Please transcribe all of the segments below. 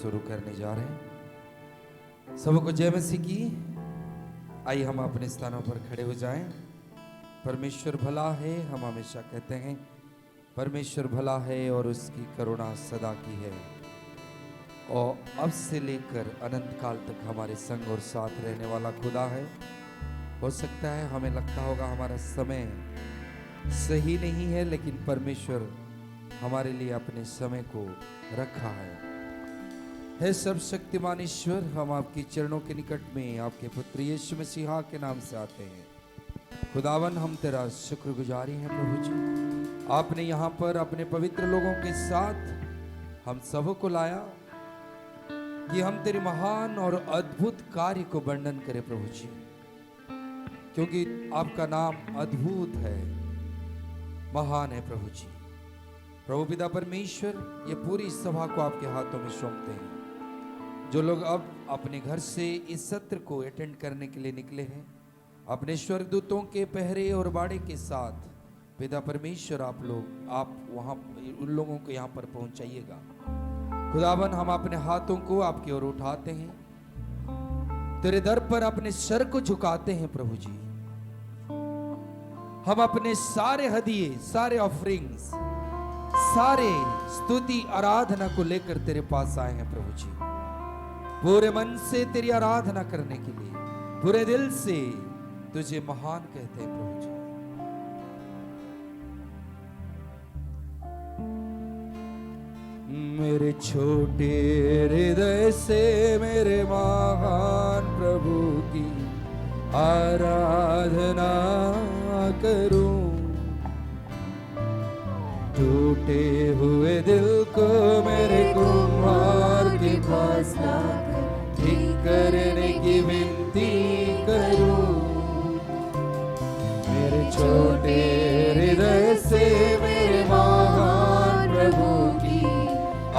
शुरू करने जा रहे हैं। सबको जय मसीह की। आइए हम अपने स्थानों पर खड़े हो जाएं। परमेश्वर भला है, हम हमेशा कहते हैं परमेश्वर भला है और उसकी करुणा सदा की है और अब से लेकर अनंत काल तक हमारे संग और साथ रहने वाला खुदा है। हो सकता है हमें लगता होगा हमारा समय सही नहीं है, लेकिन परमेश्वर हमारे लिए अपने समय को रखा है। सर्वशक्तिमान ईश्वर, हम आपके चरणों के निकट में आपके पुत्र यीशु मसीहा के नाम से आते हैं। खुदावन, हम तेरा शुक्रगुजारी हैं प्रभु जी, आपने यहाँ पर अपने पवित्र लोगों के साथ हम सबको लाया कि हम तेरे महान और अद्भुत कार्य को वर्णन करें प्रभु जी, क्योंकि आपका नाम अद्भुत है, महान है प्रभु जी। प्रभु पिता परमेश्वर, ये पूरी सभा को आपके हाथों में सौंपते हैं। जो लोग अब अपने घर से इस सत्र को अटेंड करने के लिए निकले हैं, अपने स्वर्गदूतों के पहरे और बाड़े के साथ पिता परमेश्वर आप वहां उन लोगों को यहाँ पर पहुंचाइएगा। खुदावन, हम अपने हाथों को आपकी ओर उठाते हैं, तेरे दर पर अपने सर को झुकाते हैं प्रभु जी। हम अपने सारे हदिये, सारे ऑफरिंग्स, सारे स्तुति आराधना को लेकर तेरे पास आए हैं प्रभु जी। पूरे मन से तेरी आराधना करने के लिए, पूरे दिल से तुझे महान कहते हैं प्रभु जी। मेरे छोटे हृदय से मेरे महान प्रभु की आराधना करूं, टूटे हुए दिल को मेरे कुम्हार के पास लाकर ठीक करने की विनती करूं। मेरे छोटे हृदय से मेरे महान प्रभु की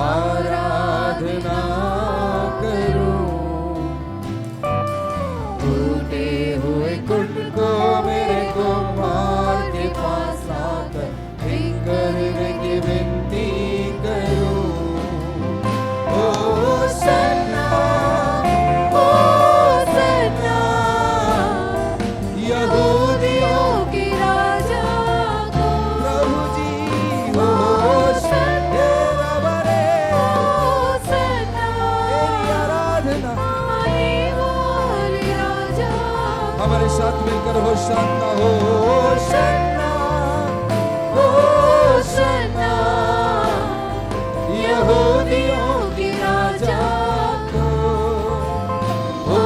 आराधना करूं, टूटे हुए कुंड को मेरे कुम्हार के पास लाकर करने की विनती करूं। ओ सन्ना, यहूदियों के राजा को प्रभु जी, ओ सन्ना, तेरी आराधना हमारे साथ मिलकर हो सन्ना, हो सन्ना, यहूदियों की राजा को, ओ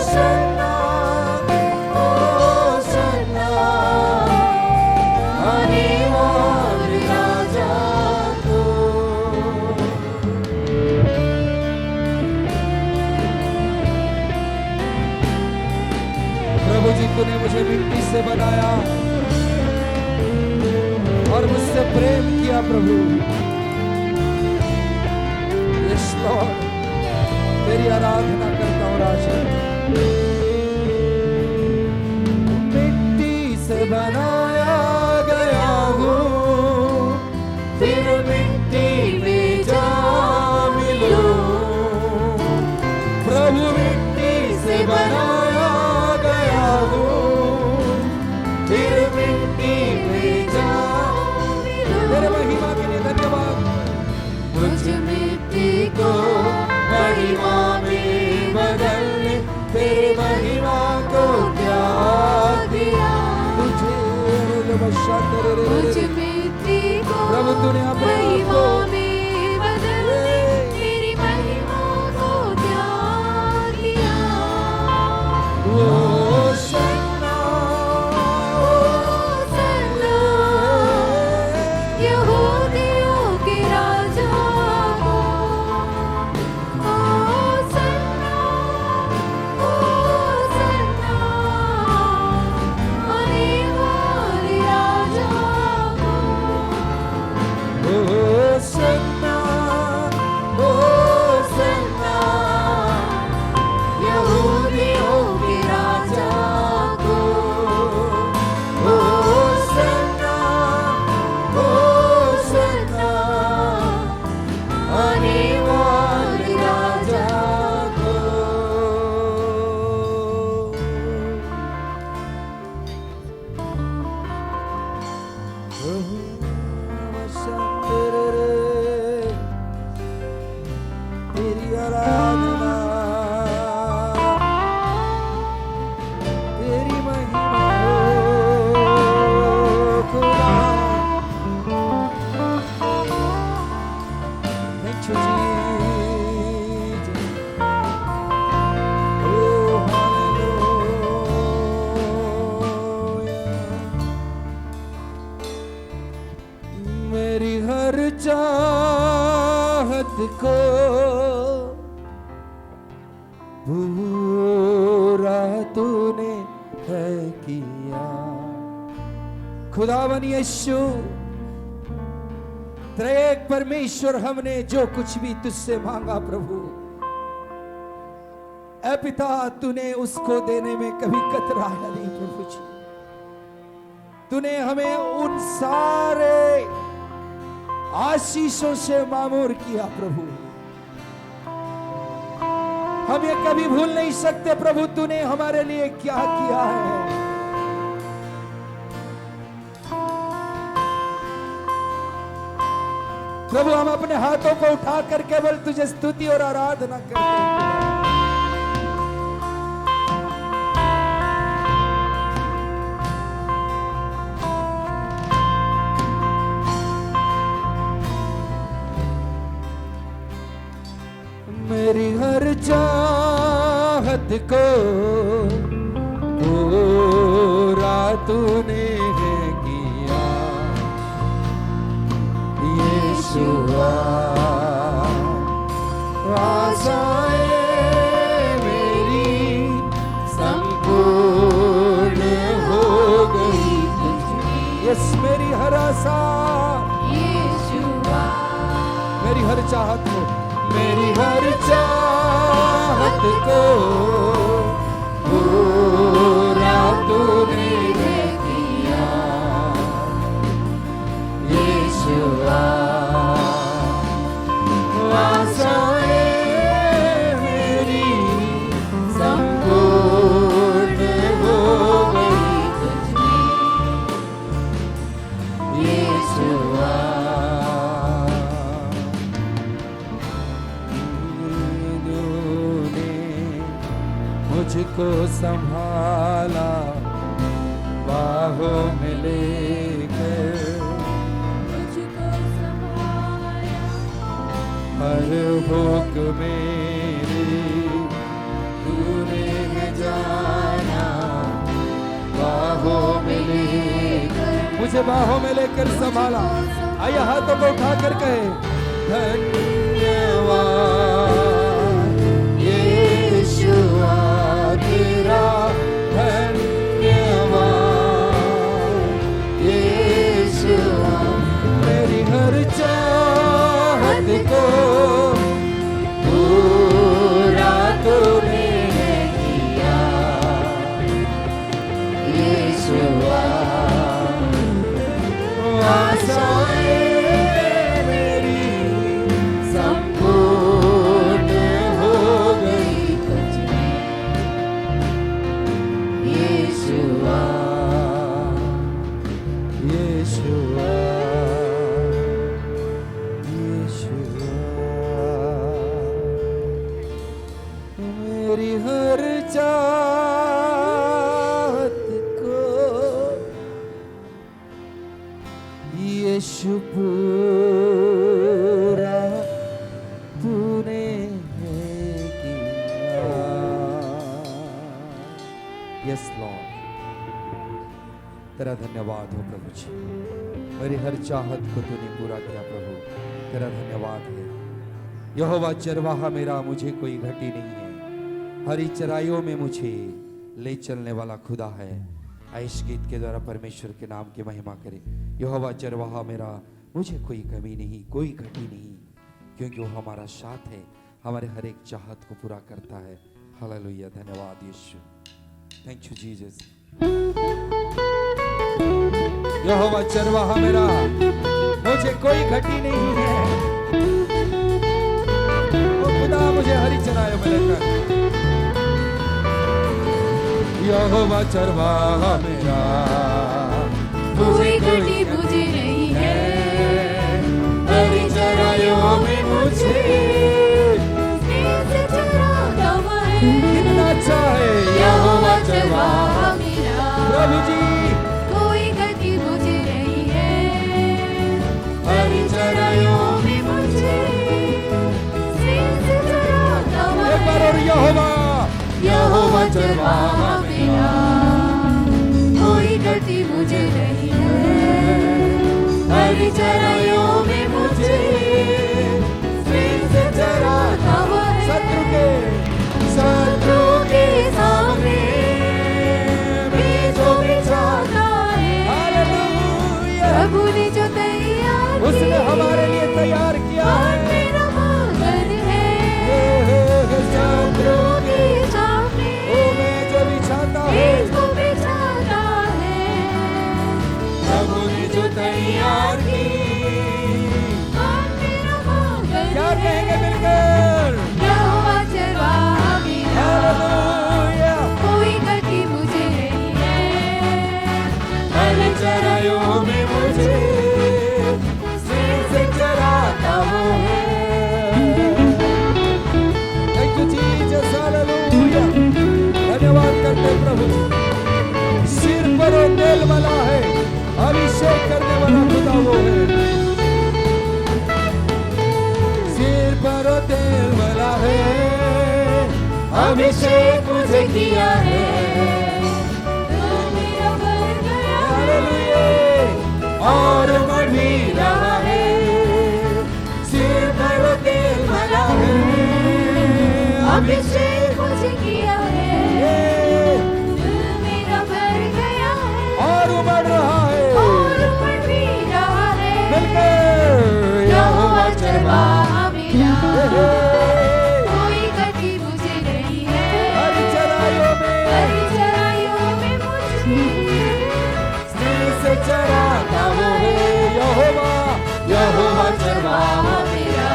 सन्ना, आने वाले राजा को। प्रभु जी, तूने मुझे मिट्टी से बनाया और मुझसे प्रेम किया प्रभु। यस लॉर्ड, तेरी आराधना करता हूँ राजा। मिट्टी से बनाया गया हूँ, फिर मिट्टी में जा मिलूं। प्रभु, मिट्टी से बनाया गया हूँ, फिर मिट्टी में जा। तेरे महिमा के लिए धन्यवाद। मुझ मिट्टी को महिमा में बदलने, तेरी महिमा को क्या दिया तुझे। मुझ मिट्टी को प्रभु तूने महिमा में बदलने, तेरी महिमा को क्या दिया। ओ सन्ना, यहूदियों के राजा को, ओ सन्ना, आने वाले राजा को, ओ सन्ना, यहूदियों के राजा तूने है किया। खुदावन यीशु, त्रिएक परमेश्वर, हमने जो कुछ भी तुझसे मांगा प्रभु, ऐ पिता तूने उसको देने में कभी कतराया नहीं प्रभु जी। तूने हमें उन सारे आशीषों से मामूर किया प्रभु। हम ये कभी भूल नहीं सकते प्रभु तूने हमारे लिए क्या किया है। प्रभु हम अपने हाथों को उठाकर केवल तुझे स्तुति और आराधना करते हैं। मेरी हर चाहत को पूरा तूने किया यीशुआ। आशाएं मेरी संपूर्ण हो गई तुझमें। यस मेरी हर आशा यीशुआ, मेरी हर चाहत को, मेरी हर चाहत को पूरा तूने किया यीशुआ। आशाएं मेरी संपूर्ण हो गई तुझमें यीशुआ। मुझको संभाला बाहों में लेकर, मुझको संभाला हर भूख मेरी तूने जाना। बाहों में लेकर, मुझे बाहों में लेकर संभाला। आइए हाथों को उठाकर कहे धन्यवाद यीशुआ तेरा, धन्यवाद यीशुआ। मेरी हर चाहत को पूरा तूने किया यीशुआ। आशाएं मेरी संपूर्ण हो गई तुझमें यीशुआ। यीशुआ यीशुआ, मेरी हर चाहत को यीशु पूरा तूने किया। यस लॉर्ड, तेरा धन्यवाद हो प्रभु जी। मेरी हर चाहत को तूने पूरा किया प्रभु, तेरा धन्यवाद है। यहोवा चरवाहा मेरा, मुझे कोई घटी नहीं है। हरी चराइयों में मुझे ले चलने वाला खुदा है। इस गीत के द्वारा परमेश्वर के नाम की महिमा करें। यहोवा चरवाहा मेरा, मुझे कोई कमी नहीं, कोई घटी नहीं, क्योंकि वो हमारा साथ है, हमारे हर एक चाहत को पूरा करता है। हालेलुया, धन्यवाद Yeshu. Thank you Jesus. Yahova चरवाहा मेरा, मुझे कोई घटी नहीं है। वो खुदा मुझे हरी चराइयों में लेकर। यहोवा चरवाहा मेरा, कोई घटी मुझे नहीं है। हरी चराइयों में मुझे चराता है। कितना अच्छा है यहोवा चरवाहा मेरा, प्रभु जी। कोई घटी मुझे नहीं है। हरी चराइयों में मुझे चराता है। एक बार और यहोवा चरवाहा मेरा, कोई घटी मुझे नहीं है। हरी चराइयों में मुझे चराता है। शत्रु के सामने सिर पर वो तेल वाला है, अभिषेक करने वाला खुदा वो है। सिर पर वो तेल वाला है, अभिषेक मुझे किया है। हालेलुया, और बढ़ भी रहा है। सिर पर वो तेल वाला है, अभिषेक मुझे किया है। दिल मेरा भर गया है और बढ़ रहा है, और बढ़ भी रहा है। मिलकर यहोवा चरवाहा मेरा, कोई गति मुझे नहीं है। हर चराइयों में मुझे स्नेह से चराता वो है। यहोवा, यहोवा चरवाहा मेरा,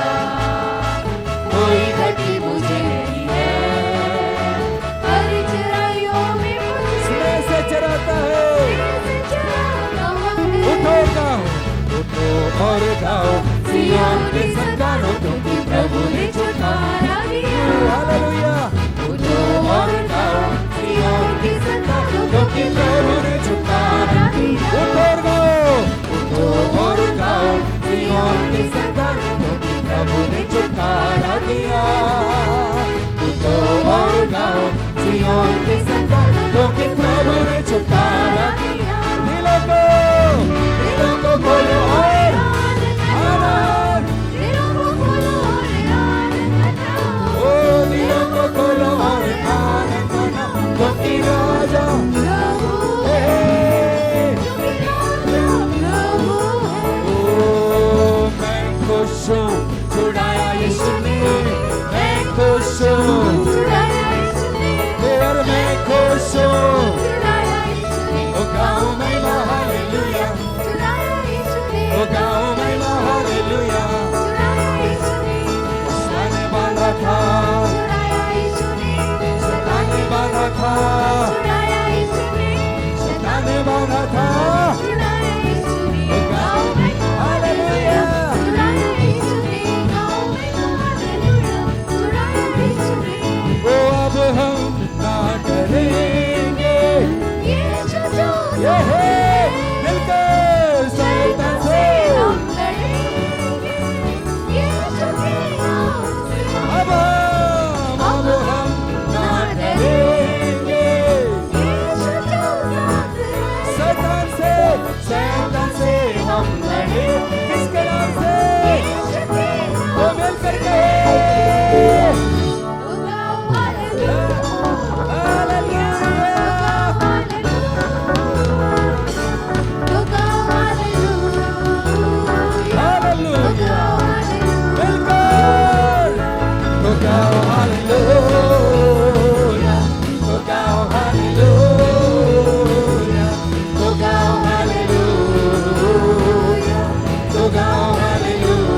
कोई गति मुझे नहीं है। हर चराइयों में मुझे स्नेह से चराता है। उठो गाओ, उठो और गाओ, सिय्योन के संतानों, क्योंकि प्रभु ने छुटकारा दिया। हालेलुया, उठो और गाओ, सिय्योन के संतानों, क्योंकि प्रभु ने छुटकारा दिया। उठो और गाओ, उठो और गाओ, सिय्योन के संतानों, क्योंकि प्रभु ने छुटकारा दिया। उठो और गाओ, सिय्योन के संतानों, क्योंकि प्रभु ने छुटकारा दिया। दिलों को खोलो और आनंद, दिलों को खोलो और आनंद मनाओ। ओ दिलों को खोलो और आनंद मनाओ, क्योंकि राजा प्रभु है। क्योंकि राजा प्रभु है। ओ मैं खुश हूँ, छुड़ाया यीशु ने, मैं खुश हूँ, छुड़ाया यीशु ने, और मैं खुश हूँ। छुड़ाया यीशु ने, ओ गाओ महिमा हालेलुया, छुड़ाया यीशु ने, ओ गाओ महिमा हालेलुया। छुड़ाया यीशु ने, शैतान ने बांधा था, छुड़ाया यीशु ने, शैतान ने बांधा था, छुड़ाया यीशु ने, शैतान ने बांधा था। छुड़ाया यीशु ने, ओ गाओ हालेलुया, छुड़ाया यीशु ने, हालेलुया, छुड़ाया यीशु ने। ओ अब हम ना डरेंगे, यीशु जो ये है मिलकर शैतान से। हम लड़ेंगे, यीशु के नाम से अब हम ना डरेंगे, यीशु जो साथ है। शैतान से हम लड़े। किसके नाम से? यीशु के नाम वो मिलकर कहे तो गाओ हालेलुया, हालेलुया, तो गाओ हालेलुया, हालेलुया, हालेलुया, मिलकर तो गाओ हालेलुया, तो गाओ हालेलुया, तो गाओ हालेलुया, तो गाओ हालेलुया।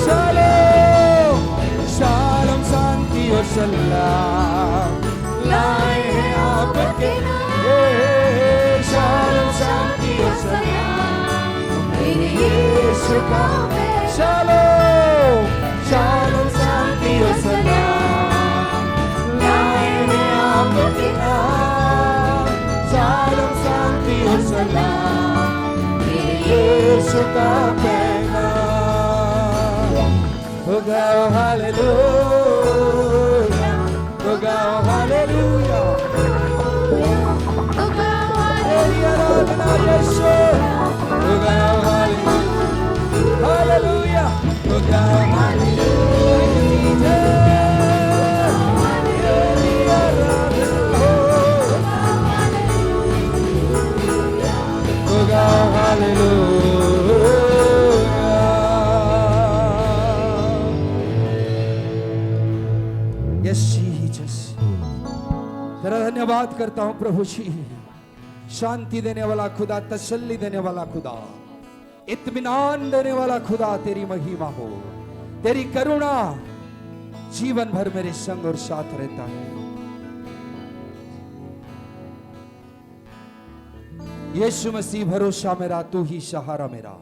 शालोम, शालोम, शांति और सलाम लाए हैं आपके नाम। शालोम, शांति और सलाम मेरे यीशु का शालोम, शालोम, शांति और सलाम लाए हैं आपके नाम। शालोम, शांति और सलाम मेरे यीशु का पैगाम। हो गाओ हालेलुया, हो गाओ हालेलुया, तो गाओ तेरी आराधना यीशु। हो गाओ हालेलुया, हालेलुया, हो गाओ हालेलुया, तेरी आराधना हो गाओ हालेलुया। यस जीसस, तेरा धन्यवाद करता हूं प्रभु जी। शांति देने वाला खुदा, तसल्ली देने वाला खुदा, इत्मीनान देने वाला खुदा, तेरी महिमा हो। तेरी करुणा जीवन भर मेरे संग और साथ रहता है। यीशु मसीह भरोसा मेरा, तू ही सहारा मेरा,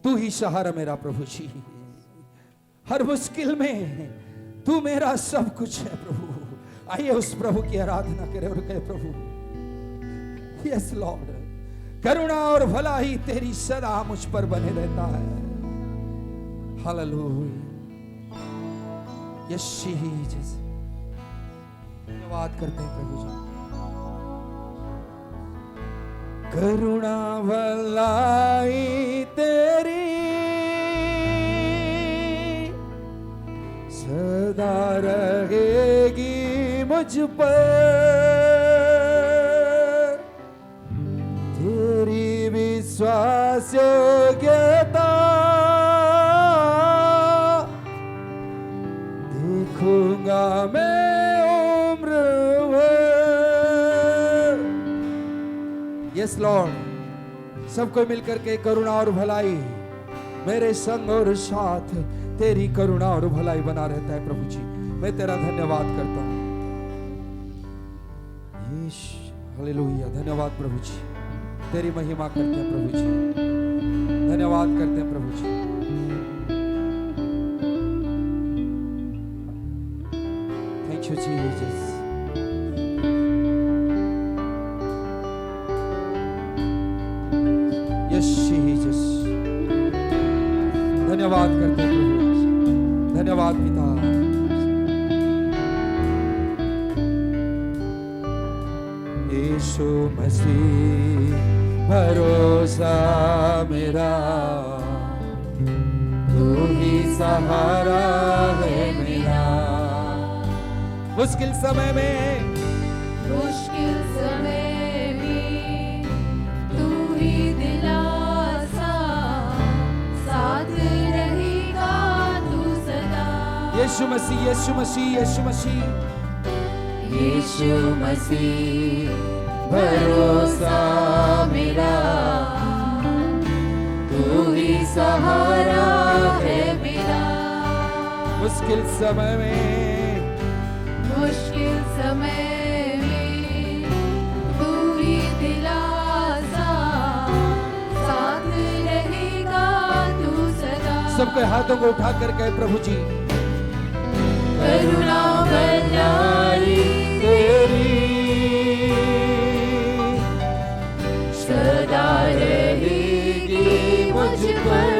तू ही सहारा मेरा प्रभु जी। हर मुश्किल में तू मेरा सब कुछ है प्रभु। आइए उस प्रभु की आराधना करें और कहे प्रभु यस लॉर्ड, करुणा और भला ही तेरी सदा मुझ पर बने रहता है। Hallelujah, yes Jesus. धन्यवाद करते हैं प्रभु जी। करुणा भलाई तेरी सदा रहेगी मुझ पर, तेरी विश्वास योग्यता देखूंगा मैं उम्र भर। यस लॉर्ड, सब कोई मिलकर के करुणा और भलाई मेरे संग और साथ तेरी करुणा और भलाई बना रहता है प्रभु जी। मैं तेरा धन्यवाद करता हूं। हालेलुया, धन्यवाद प्रभु जी, तेरी महिमा करते हैं प्रभु जी, धन्यवाद करते हैं प्रभु जी। Thank you Jesus. Yes Jesus, धन्यवाद करते हैं प्रभु, धन्यवाद पिता। यीशु मसीह भरोसा मेरा, तू ही सहारा है मेरा। मुश्किल समय में, मुश्किल समय में तू ही दिलासा, साथ रहेगा तू सदा। यीशु मसीह, यीशु मसीह, यीशु मसीह, यीशु मसीह भरोसा मेरा, तू ही सहारा है मेरा। मुश्किल समय में, मुश्किल समय में तू ही दिलासा, साथ रहेगा तू सदा। सबके हाथों को उठा कर कहे प्रभु जी, करुणा भलाई तेरी सदा रहेगी मुझ पर,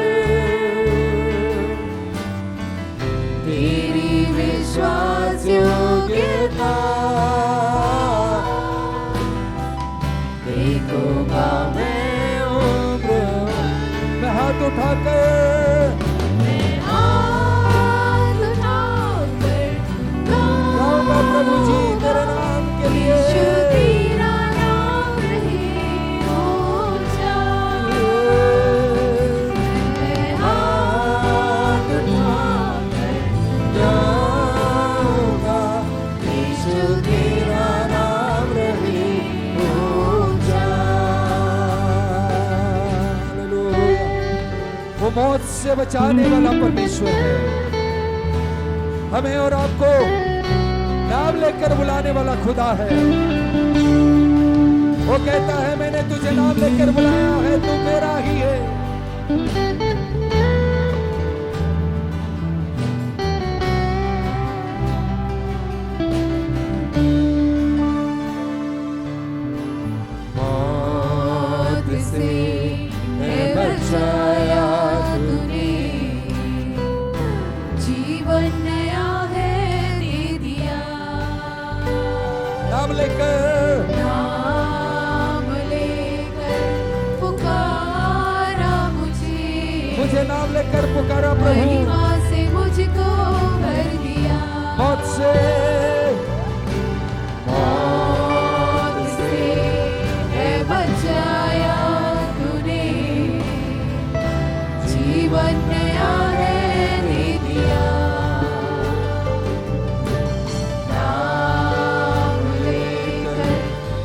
तेरी विश्वास योग्यता देखूंगा मैं उम्र। मैं हाथ उठाकर, मैं हाथ उठाकर गाऊंगा प्रभु जी तेरे नाम के लिए। यीशु तेरा नाम रहे ऊंचा। मैं हाथ उठाकर गाऊंगा, यीशु तेरा नाम रहे ऊंचा। हालेलुया। वो मौत से बचाने वाला परमेश्वर है, हमें और आपको नाम लेकर बुलाने वाला खुदा है। वो कहता है मैंने तुझे नाम लेकर बुलाया है, तू मेरा ही है। मौत से है बचाया तूने, जीवन नया है दे दिया। नाम लेकर, नाम लेकर पुकारा मुझे नाम लेकर पुकारा प्रभु। महिमा से मुझको भर दिया। मौत से है बचाया तूने, जीवन नया है दे दिया। नाम लेकर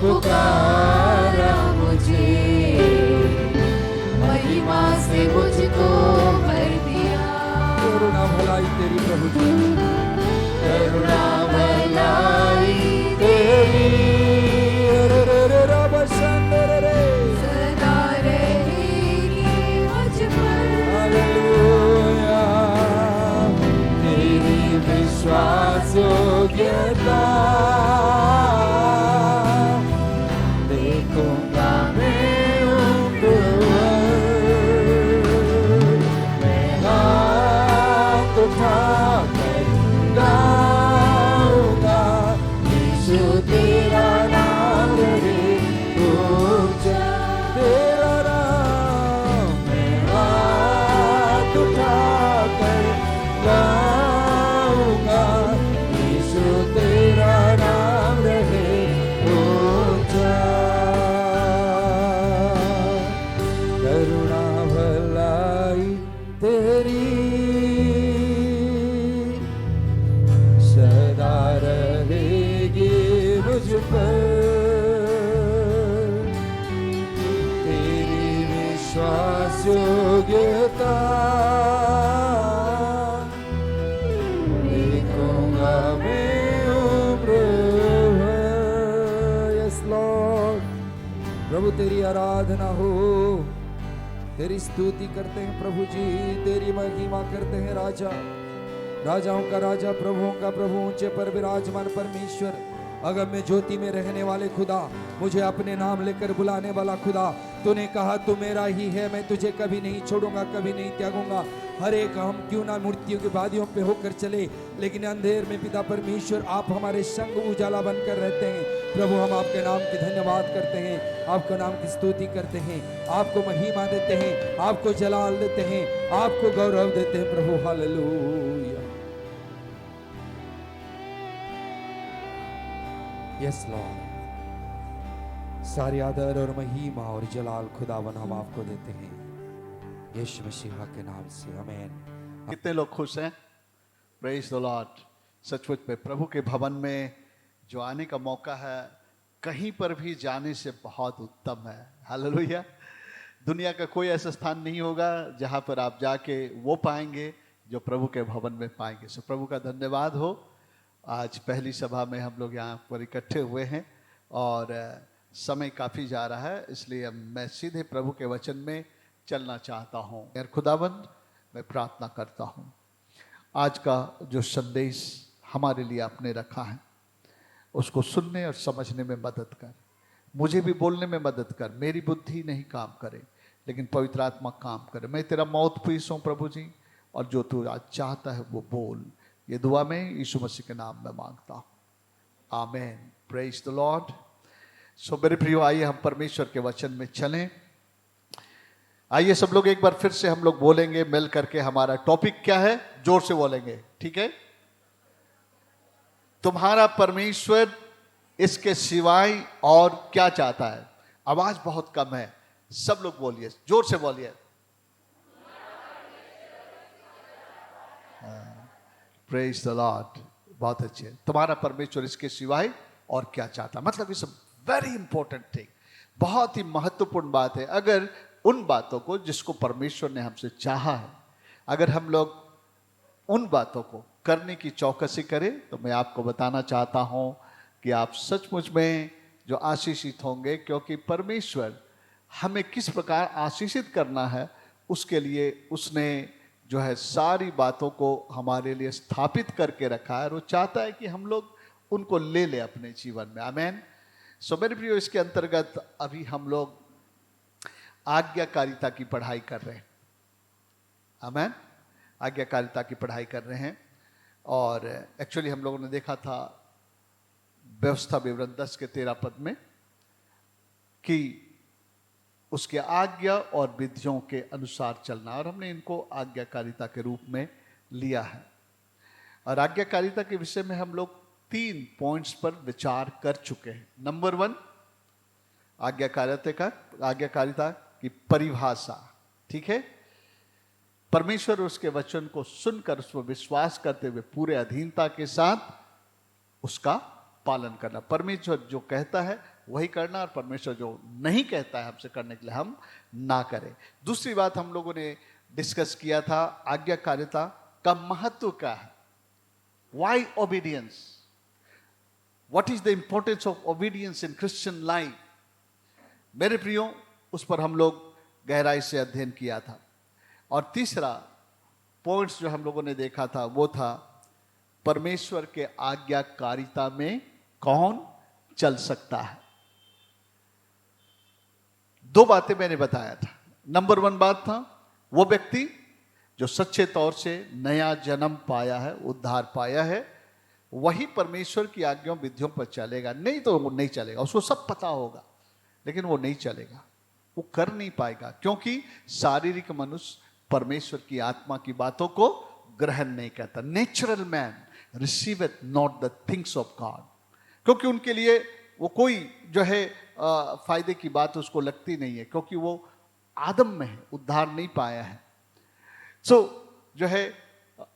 पुकारा मुझे, महिमा से मुझको भर दिया। करुणा भलाई तेरी प्रभु जी, करुणा भलाई मुझ पर, तेरी विश्वास योग्यता देखूंगा मैं उम्र भर। यस लॉर्ड, प्रभु तेरी आराधना हो, तेरी स्तुति करते हैं प्रभु जी, तेरी महिमा करते हैं राजा, राजाओं का राजा, प्रभुओं का प्रभु, ऊंचे पर विराजमान परमेश्वर, अगम्य ज्योति में रहने वाले खुदा, मुझे अपने नाम लेकर बुलाने वाला खुदा, तूने कहा तू मेरा ही है, मैं तुझे कभी नहीं छोड़ूंगा, कभी नहीं त्यागूंगा। हर एक हम क्यों ना मूर्तियों की वादियों पे होकर चले, लेकिन अंधेर में पिता परमेश्वर आप हमारे संग उजाला बनकर रहते हैं। प्रभु हम आपके नाम की धन्यवाद करते हैं, आपके नाम की स्तुति करते हैं, आपको महिमा देते हैं, आपको जलाल देते हैं, आपको गौरव देते हैं प्रभु। हालेलुया। यस लॉर्ड, सारी आदर और महिमा और जलाल खुदावन हम आपको देते हैं यीशु मसीह के नाम से, आमीन। कितने लोग खुश हैं? Praise the Lord. सचमुच में प्रभु के भवन में जो आने का मौका है, कहीं पर भी जाने से बहुत उत्तम है। हालेलुया। दुनिया का कोई ऐसा स्थान नहीं होगा जहां पर आप जाके वो पाएंगे जो प्रभु के भवन में पाएंगे। सो प्रभु का धन्यवाद हो। आज पहली सभा में हम लोग यहाँ पर इकट्ठे हुए हैं और समय काफ़ी जा रहा है, इसलिए मैं सीधे प्रभु के वचन में चलना चाहता हूँ। यार खुदाबंद, मैं प्रार्थना करता हूँ आज का जो संदेश हमारे लिए आपने रखा है उसको सुनने और समझने में मदद कर, मुझे भी बोलने में मदद कर। मेरी बुद्धि नहीं काम करे लेकिन पवित्र आत्मा काम करे। मैं तेरा माउथपीस हूँ प्रभु जी, और जो तू आज चाहता है वो बोल। ये दुआ में यीशु मसीह के नाम में मांगता हूँ, आमीन। Praise the Lord. सो मेरे प्रियो, आइए हम परमेश्वर के वचन में चलें। आइए सब लोग एक बार फिर से हम लोग बोलेंगे मिल करके। हमारा टॉपिक क्या है? जोर से बोलेंगे, ठीक है? तुम्हारा परमेश्वर इसके सिवाय और क्या चाहता है? आवाज बहुत कम है, सब लोग बोलिए, जोर से बोलिए। Praise the Lord. बहुत अच्छे। तुम्हारा परमेश्वर इसके सिवाय और क्या चाहता, मतलब इट्स वेरी इंपॉर्टेंट थिंग, बहुत ही महत्वपूर्ण बात है। अगर उन बातों को जिसको परमेश्वर ने हमसे चाहा है, अगर हम लोग उन बातों को करने की चौकसी करें, तो मैं आपको बताना चाहता हूं कि आप सचमुच में जो आशीषित होंगे, क्योंकि परमेश्वर हमें किस प्रकार आशीषित करना है उसके लिए उसने जो है सारी बातों को हमारे लिए स्थापित करके रखा है, और वो चाहता है कि हम लोग उनको ले ले अपने जीवन में, आमीन। सो मेरे प्रियो, इसके अंतर्गत अभी हम लोग आज्ञाकारिता की पढ़ाई कर रहे हैं, आमीन। आज्ञाकारिता की पढ़ाई कर रहे हैं, और एक्चुअली हम लोगों ने देखा था व्यवस्था विवरण 10 के 13 पद में कि उसके आज्ञा और विधियों के अनुसार चलना, और हमने इनको आज्ञाकारिता के रूप में लिया है। और आज्ञाकारिता के विषय में हम लोग 3 पॉइंट्स पर विचार कर चुके हैं। नंबर 1, आज्ञाकारिता की परिभाषा, ठीक है? परमेश्वर उसके वचन को सुनकर उस पर विश्वास करते हुए पूरे अधीनता के साथ उसका पालन करना। परमेश्वर जो कहता है वही करना, और परमेश्वर जो नहीं कहता है हमसे करने के लिए हम ना करें। दूसरी बात हम लोगों ने डिस्कस किया था, आज्ञाकारिता का महत्व क्या है। Why obedience, what is the importance of obedience in Christian life. मेरे प्रियो, उस पर हम लोग गहराई से अध्ययन किया था। और तीसरा पॉइंट्स जो हम लोगों ने देखा था वो था परमेश्वर के आज्ञाकारिता में कौन चल सकता है। 2 बातें मैंने बताया था। नंबर 1 बात था वो व्यक्ति जो सच्चे तौर से नया जन्म पाया है, उद्धार पाया है, वही परमेश्वर की आज्ञाओं विधियों पर चलेगा। नहीं तो वो नहीं चलेगा। उसको सब पता होगा लेकिन वो नहीं चलेगा, वो कर नहीं पाएगा, क्योंकि शारीरिक मनुष्य परमेश्वर की आत्मा की बातों को ग्रहण नहीं करता। Natural man receiveth not the things of God, क्योंकि उनके लिए वो कोई जो है फायदे की बात उसको लगती नहीं है, क्योंकि वो आदम में है, उद्धार नहीं पाया है। सो जो है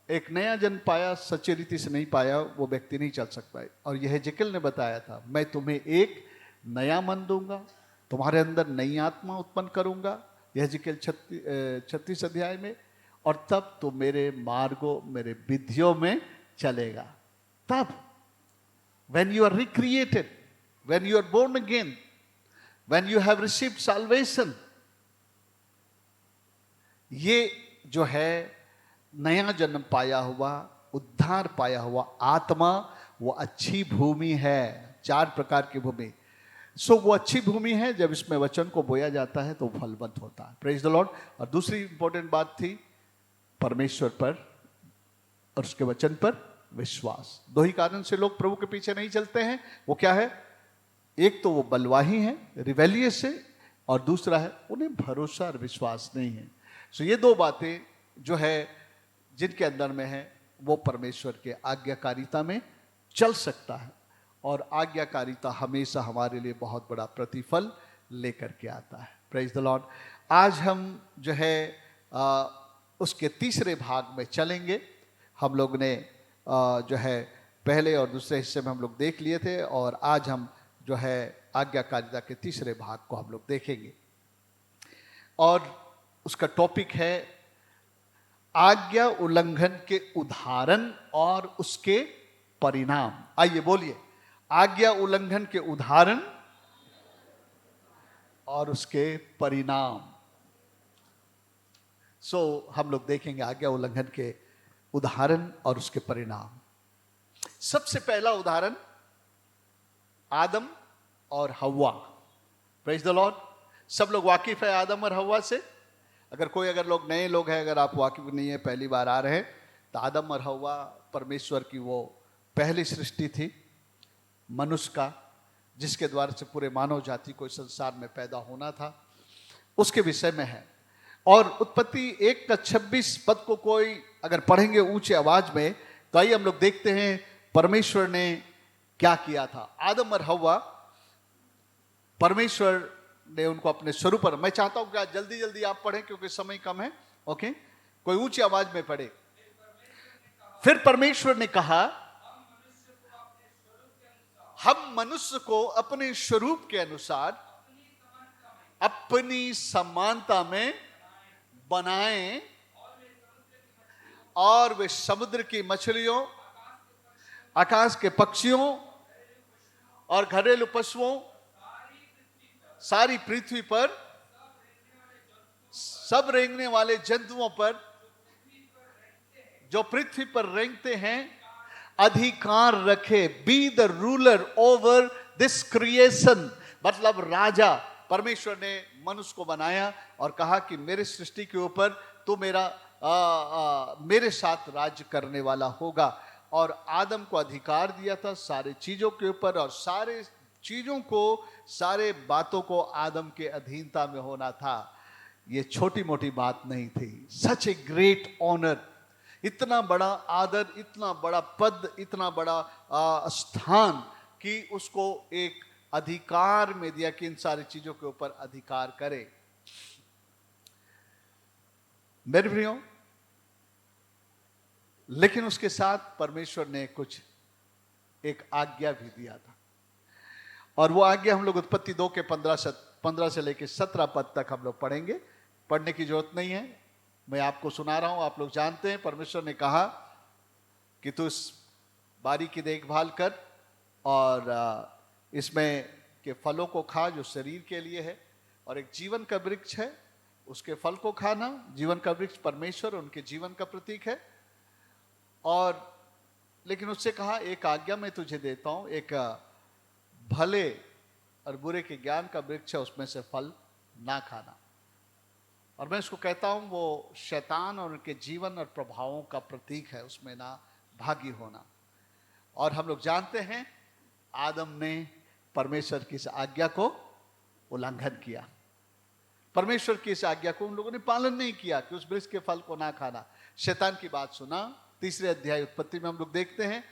एक नया जन्म पाया, सच्ची रीति से नहीं पाया, वो व्यक्ति नहीं चल सकता है। और यह हेजेकियेल ने बताया था, मैं तुम्हें एक नया मन दूंगा, तुम्हारे अंदर नई आत्मा उत्पन्न करूंगा, यह हेजेकियेल 36 अध्याय में, और तब तो मेरे मार्गों, मेरे विधियों में चलेगा। तब when you are recreated, when you are born again, when you have received salvation, ये जो है नया जन्म पाया हुआ, उद्धार पाया हुआ आत्मा, वो अच्छी भूमि है। 4 प्रकार की भूमि। सो वो अच्छी भूमि है, जब इसमें वचन को बोया जाता है तो फलवंत होता है। Praise the Lord. और दूसरी इंपॉर्टेंट बात थी परमेश्वर पर और उसके वचन पर विश्वास। 2 ही कारण से लोग प्रभु के पीछे नहीं चलते हैं। वो क्या है? एक तो वो बलवाही है, रिवेलियस है, और दूसरा है उन्हें भरोसा और विश्वास नहीं है। सो ये 2 बातें जो है जिनके अंदर में है, वो परमेश्वर के आज्ञाकारिता में चल सकता है। और आज्ञाकारिता हमेशा हमारे लिए बहुत बड़ा प्रतिफल लेकर के आता है। Praise the Lord. आज हम जो है उसके तीसरे भाग में चलेंगे। हम लोग ने जो है पहले और दूसरे हिस्से में हम लोग देख लिए थे, और आज हम जो है आज्ञाकारिता के तीसरे भाग को हम लोग देखेंगे। और उसका टॉपिक है आज्ञा उल्लंघन के उदाहरण और उसके परिणाम। आइए बोलिए, आज्ञा उल्लंघन के उदाहरण और उसके परिणाम। हम लोग देखेंगे आज्ञा उल्लंघन के उदाहरण और उसके परिणाम। सबसे पहला उदाहरण आदम और हव्वा। Praise the Lord. सब लोग वाकिफ है आदम और हव्वा से? अगर लोग नए लोग हैं, अगर आप वाकिफ नहीं है, पहली बार आ रहे हैं, तो आदम और हव्वा परमेश्वर की वो पहली सृष्टि थी मनुष्य का, जिसके द्वारा से पूरे मानव जाति को इस संसार में पैदा होना था, उसके विषय में है। और उत्पत्ति 1 का 26 पद को कोई अगर पढ़ेंगे ऊंचे आवाज में, तो आइए हम लोग देखते हैं परमेश्वर ने क्या किया था। आदम और हव्वा, परमेश्वर ने उनको अपने स्वरूप पर, मैं चाहता हूं कि आज जल्दी जल्दी आप पढ़ें क्योंकि समय कम है। ओके, कोई ऊंची आवाज में पढ़े। फिर परमेश्वर ने कहा, हम मनुष्य को अपने स्वरूप के अनुसार अपनी समानता में बनाएं, और वे समुद्र की मछलियों, आकाश के पक्षियों और घरेलू पशुओं, सारी पृथ्वी पर सब रेंगने वाले जंतुओं पर, जो पृथ्वी पर रेंगते हैं, अधिकार रखे। Be the ruler over this creation. मतलब राजा। परमेश्वर ने मनुष्य को बनाया और कहा कि मेरे सृष्टि के ऊपर तू मेरे साथ राज्य करने वाला होगा। और आदम को अधिकार दिया था सारे चीजों के ऊपर, और सारे चीजों को, सारे बातों को आदम के अधीनता में होना था। ये छोटी मोटी बात नहीं थी। सच ए ग्रेट ऑनर, इतना बड़ा आदर, इतना बड़ा पद, इतना बड़ा स्थान कि उसको एक अधिकार में दिया कि इन सारी चीजों के ऊपर अधिकार करे। मेरे प्रियो, लेकिन उसके साथ परमेश्वर ने कुछ एक आज्ञा भी दिया था, और वो आज्ञा हम लोग उत्पत्ति 2 के 15 से लेकर 17 पद तक हम लोग पढ़ेंगे। पढ़ने की जरूरत नहीं है, मैं आपको सुना रहा हूं, आप लोग जानते हैं। परमेश्वर ने कहा कि तू इस बारी की देखभाल कर और इसमें के फलों को खा जो शरीर के लिए है, और एक जीवन का वृक्ष है, उसके फल को खाना। जीवन का वृक्ष परमेश्वर, उनके जीवन का प्रतीक है। और लेकिन उससे कहा, एक आज्ञा मैं तुझे देता हूं, एक भले और बुरे के ज्ञान का वृक्ष है, उसमें से फल ना खाना। और मैं इसको कहता हूं, वो शैतान और उनके जीवन और प्रभावों का प्रतीक है, उसमें ना भागी होना। और हम लोग जानते हैं आदम ने परमेश्वर की इस आज्ञा को उल्लंघन किया। परमेश्वर की इस आज्ञा को उन लोगों ने पालन नहीं किया कि उस वृक्ष के फल को ना खाना। शैतान की बात सुना। 3 अध्याय उत्पत्ति में हम लोग देखते हैं।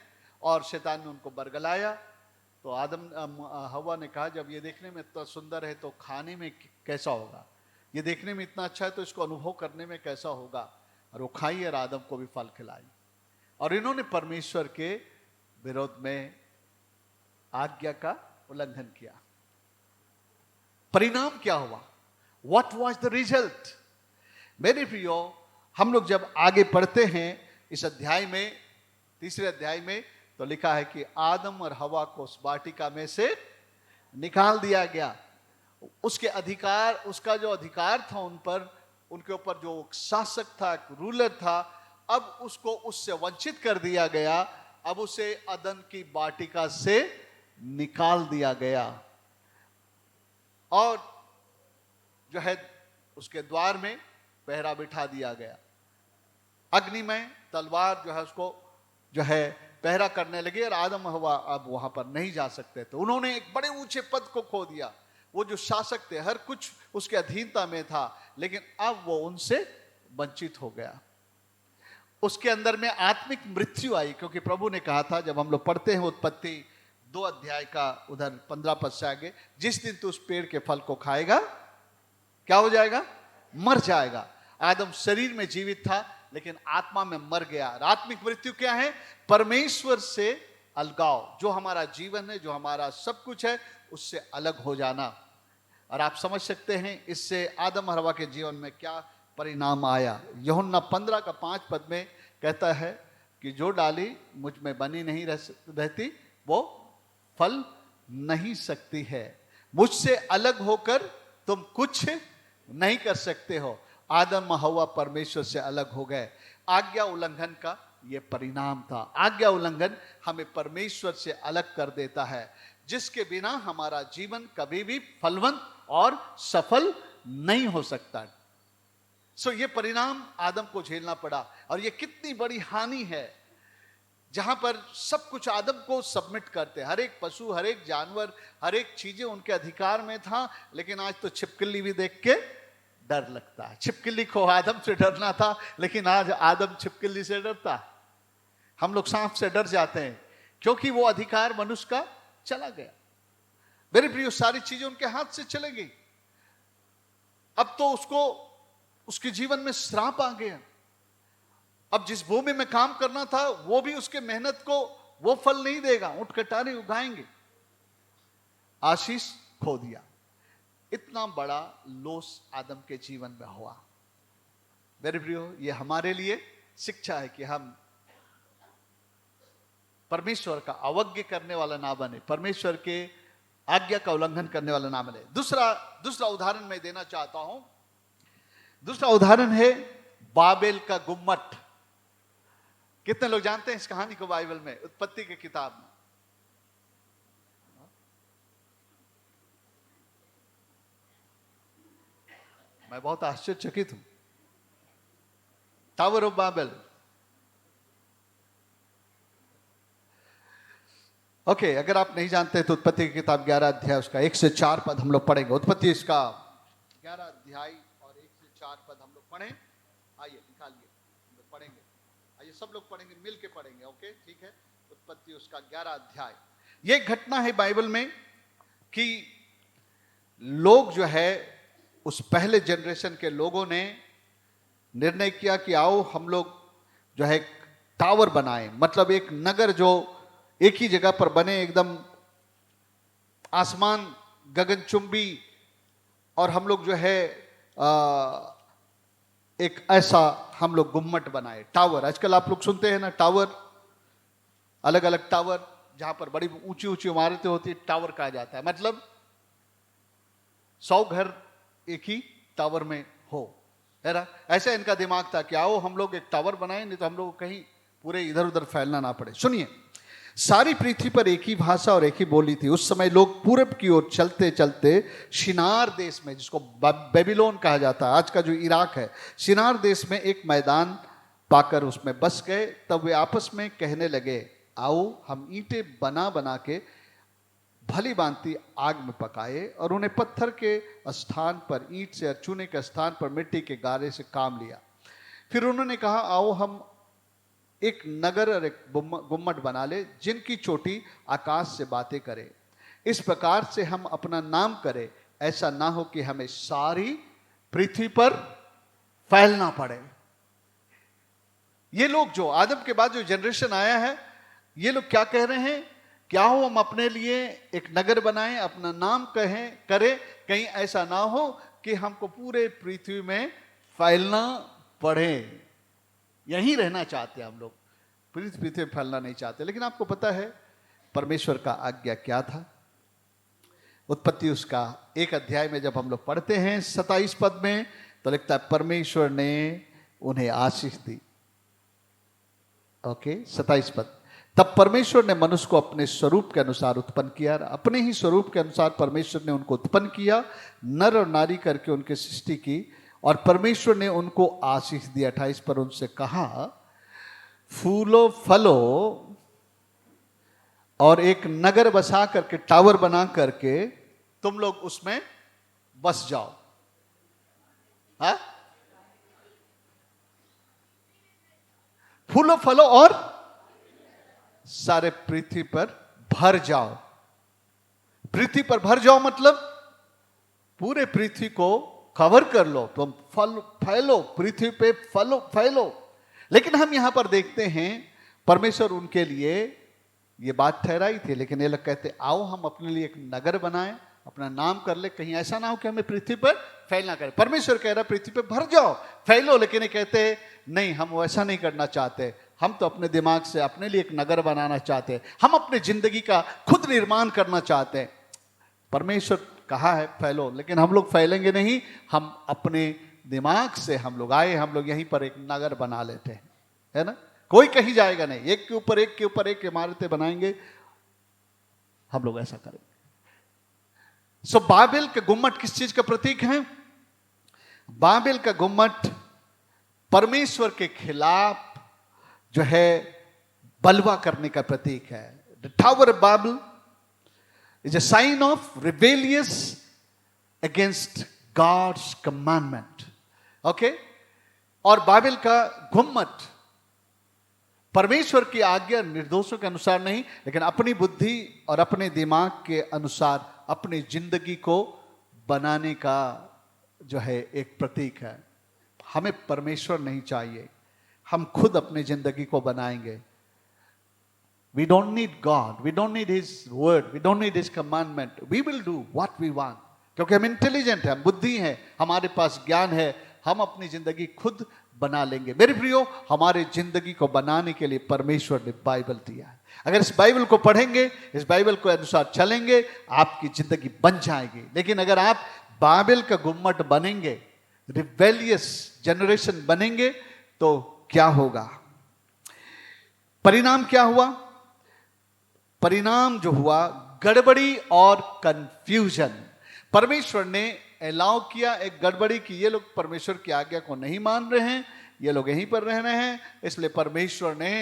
और शैतान ने उनको बरगलाया। तो हव्वा ने कहा, जब ये देखने में इतना सुंदर है तो खाने में कैसा होगा, ये देखने में इतना अच्छा है तो इसको अनुभव करने में कैसा होगा। और वो खाई और आदम को भी फल खिलाई। और इन्होंने परमेश्वर के विरोध में आज्ञा का उल्लंघन किया। परिणाम क्या हुआ? What was the result? मेरे प्रियो, हम लोग जब आगे पढ़ते हैं इस अध्याय में, तीसरे अध्याय में, तो लिखा है कि आदम और हवा को उस वाटिका में से निकाल दिया गया। उसके अधिकार, उसका जो अधिकार था उन पर, उनके ऊपर जो शासक था, रूलर था, अब उसको उससे वंचित कर दिया गया। अब उसे अदन की वाटिका से निकाल दिया गया और जो है उसके द्वार में पहरा बिठा दिया गया। अग्नि में तलवार जो है उसको जो है पहरा करने लगे और आदम हवा अब वहां पर नहीं जा सकते। तो उन्होंने एक बड़े ऊंचे पद को खो दिया। वो जो शासक थे, हर कुछ उसके अधीनता में था, लेकिन अब वो उनसे वंचित हो गया। उसके अंदर में आत्मिक मृत्यु आई, क्योंकि प्रभु ने कहा था, जब हम लोग पढ़ते हैं उत्पत्ति 2 अध्याय का उधर 15 पद से आगे, जिस दिन तू उस पेड़ के फल को खाएगा क्या हो जाएगा? मर जाएगा। आदम शरीर में जीवित था लेकिन आत्मा में मर गया। आत्मिक मृत्यु क्या है? परमेश्वर से अलगाव, जो हमारा जीवन है, जो हमारा सब कुछ है, उससे अलग हो जाना। और आप समझ सकते हैं इससे आदम और हवा के जीवन में क्या परिणाम आया। यूहन्ना 15 का 5 पद में कहता है कि जो डाली मुझ में बनी नहीं रहती वो फल नहीं सकती है। मुझसे अलग होकर तुम कुछ नहीं कर सकते हो। आदम हवा परमेश्वर से अलग हो गए। आज्ञा उल्लंघन का यह परिणाम था। आज्ञा उल्लंघन हमें परमेश्वर से अलग कर देता है, जिसके बिना हमारा जीवन कभी भी फलवंत और सफल नहीं हो सकता। सो ये परिणाम आदम को झेलना पड़ा। और ये कितनी बड़ी हानि है, जहां पर सब कुछ आदम को सबमिट करते, हर एक पशु, हर एक जानवर, हर एक चीजें उनके अधिकार में था। लेकिन आज तो छिपकली भी देख के डर लगता है। छिपकली को आदम से डरना था, लेकिन आज आदम छिपकली से डरता है। हम लोग सांप से डर जाते हैं क्योंकि वो अधिकार मनुष्य का चला गया। मेरे प्रियो, सारी चीजें उनके हाथ से चले गई। अब तो उसको, उसके जीवन में श्राप आ गया। अब जिस भूमि में काम करना था वो भी उसके मेहनत को वो फल नहीं देगा। ऊंट कटारे उगाएंगे, आशीष खो दिया। इतना बड़ा लॉस आदम के जीवन में हुआ। मेरे प्रियो, ये हमारे लिए शिक्षा है कि हम परमेश्वर का अवज्ञा करने वाला ना बने, परमेश्वर के आज्ञा का उल्लंघन करने वाला ना बने। दूसरा उदाहरण मैं देना चाहता हूं। दूसरा उदाहरण है बाबेल का गुम्मट। कितने लोग जानते हैं इस कहानी को बाइबल में, उत्पत्ति की किताब में? मैं बहुत आश्चर्यचकित हूं। Tower of Babel. ओके, अगर आप नहीं जानते तो उत्पत्ति की किताब 11 अध्याय उसका 1 से 4 पद हम लोग पढ़ेंगे। उत्पत्ति इसका 11 अध्याय और 1 से 4 पद हम लोग पढ़ें। आइए निकालिए, हम लोग पढ़ेंगे। आइए सब लोग पढ़ेंगे, मिल के पढ़ेंगे। ओके, ठीक है। उत्पत्ति उसका 11 अध्याय। ये घटना है बाइबल में कि लोग जो है, उस पहले जनरेशन के लोगों ने निर्णय किया कि आओ हम लोग जो है टावर बनाएं, मतलब एक नगर जो एक ही जगह पर बने, एकदम आसमान गगनचुंबी, और हम लोग जो है एक ऐसा हम लोग गुम्मट बनाए, टावर। आजकल आप लोग सुनते हैं ना टावर, अलग अलग टावर, जहां पर बड़ी ऊंची ऊंची इमारतें होती है, टावर कहा जाता है। मतलब 100 घर एक ही टावर में हो, है ना? ऐसा इनका दिमाग था कि आओ हम लोग एक टावर बनाएं, नहीं तो हम लोग कहीं पूरे इधर उधर फैलना ना पड़े। सुनिए, सारी पृथ्वी पर एक ही भाषा और एक ही बोली थी। उस समय लोग पूरब की ओर चलते चलते शिनार देश में, जिसको बेबीलोन कहा जाता है, आज का जो इराक है, शिनार देश में एक मैदान पाकर उसमें बस गए। तब वे आपस में कहने लगे, आओ हम ईंटें बना बना के भली भांति आग में पकाए, और उन्हें पत्थर के स्थान पर ईंट से, चूने के स्थान पर मिट्टी के गारे से काम लिया। फिर उन्होंने कहा, आओ हम एक नगर और एक गुम्मट बना ले, जिनकी चोटी आकाश से बातें करे। इस प्रकार से हम अपना नाम करें, ऐसा ना हो कि हमें सारी पृथ्वी पर फैलना पड़े। ये लोग जो आदम के बाद जो जनरेशन आया है, ये लोग क्या कह रहे हैं? क्या हो हम अपने लिए एक नगर बनाएं, अपना नाम करें, कहीं ऐसा ना हो कि हमको पूरे पृथ्वी में फैलना पड़े। यहीं रहना चाहते हैं हम लोग, पृथ्वी में फैलना नहीं चाहते। लेकिन आपको पता है परमेश्वर का आज्ञा क्या था? उत्पत्ति उसका 1 अध्याय में जब हम लोग पढ़ते हैं 27 पद में, तो लिखता है परमेश्वर ने उन्हें आशीष दी। ओके, 27 पद। तब परमेश्वर ने मनुष्य को अपने स्वरूप के अनुसार उत्पन्न किया, अपने ही स्वरूप के अनुसार परमेश्वर ने उनको उत्पन्न किया, नर और नारी करके उनकी सृष्टि की, और परमेश्वर ने उनको आशीष दी। 28 पर उनसे कहा, फूलो फलो और एक नगर बसा करके, टावर बना करके तुम लोग उसमें बस जाओ। हा? फूलो फलो और सारे पृथ्वी पर भर जाओ। पृथ्वी पर भर जाओ मतलब पूरे पृथ्वी को कवर कर लो, तुम फैलो, पृथ्वी पे फैलो। लेकिन हम यहां पर देखते हैं परमेश्वर उनके लिए ये बात ठहराई थी, लेकिन ये लोग कहते आओ हम अपने लिए एक नगर बनाएं, अपना नाम कर ले, कहीं ऐसा ना हो कि हमें पृथ्वी पर फैलना करे। परमेश्वर कह रहा पृथ्वी पे भर जाओ, फैलो, लेकिन ये कहते नहीं, हम वैसा नहीं करना चाहते। हम तो अपने दिमाग से अपने लिए एक नगर बनाना चाहते हैं, हम अपने जिंदगी का खुद निर्माण करना चाहते हैं। परमेश्वर कहा है फैलो, लेकिन हम लोग फैलेंगे नहीं, हम अपने दिमाग से हम लोग आए, हम लोग यहीं पर एक नगर बना लेते हैं, है ना। कोई कहीं जाएगा नहीं, एक के ऊपर एक के ऊपर एक इमारतें बनाएंगे, हम लोग ऐसा करेंगे। सो बाबेल के गुम्मट किस चीज का प्रतीक है? बाबेल का गुम्मट परमेश्वर के खिलाफ जो है बलवा करने का प्रतीक है। The tower of Babel is a sign of rebellious against God's commandment. Okay, और बाबेल का गुम्मट परमेश्वर की आज्ञा निर्दोषों के अनुसार नहीं, लेकिन अपनी बुद्धि और अपने दिमाग के अनुसार अपनी जिंदगी को बनाने का जो है एक प्रतीक है। हमें परमेश्वर नहीं चाहिए, हम खुद अपनी जिंदगी को बनाएंगे। We don't need God, we don't need his word, we don't need his commandment, we will do what we want, क्योंकि हम इंटेलिजेंट हैं, हम बुद्धि हैं, हमारे पास ज्ञान है, हम अपनी जिंदगी खुद बना लेंगे। मेरे प्रियो, हमारे जिंदगी को बनाने के लिए परमेश्वर ने बाइबल दिया है। अगर इस बाइबल को पढ़ेंगे, इस बाइबल के अनुसार चलेंगे, आपकी जिंदगी बन जाएगी। लेकिन अगर आप बाइबल का गुम्मट बनेंगे, रिबेलियस जनरेशन बनेंगे, तो क्या होगा? परिणाम क्या हुआ? परिणाम जो हुआ, गड़बड़ी और कंफ्यूजन। परमेश्वर ने अलाउ किया एक गड़बड़ी की, ये लोग परमेश्वर की आज्ञा को नहीं मान रहे हैं, ये लोग यहीं पर रह रहे हैं, इसलिए परमेश्वर ने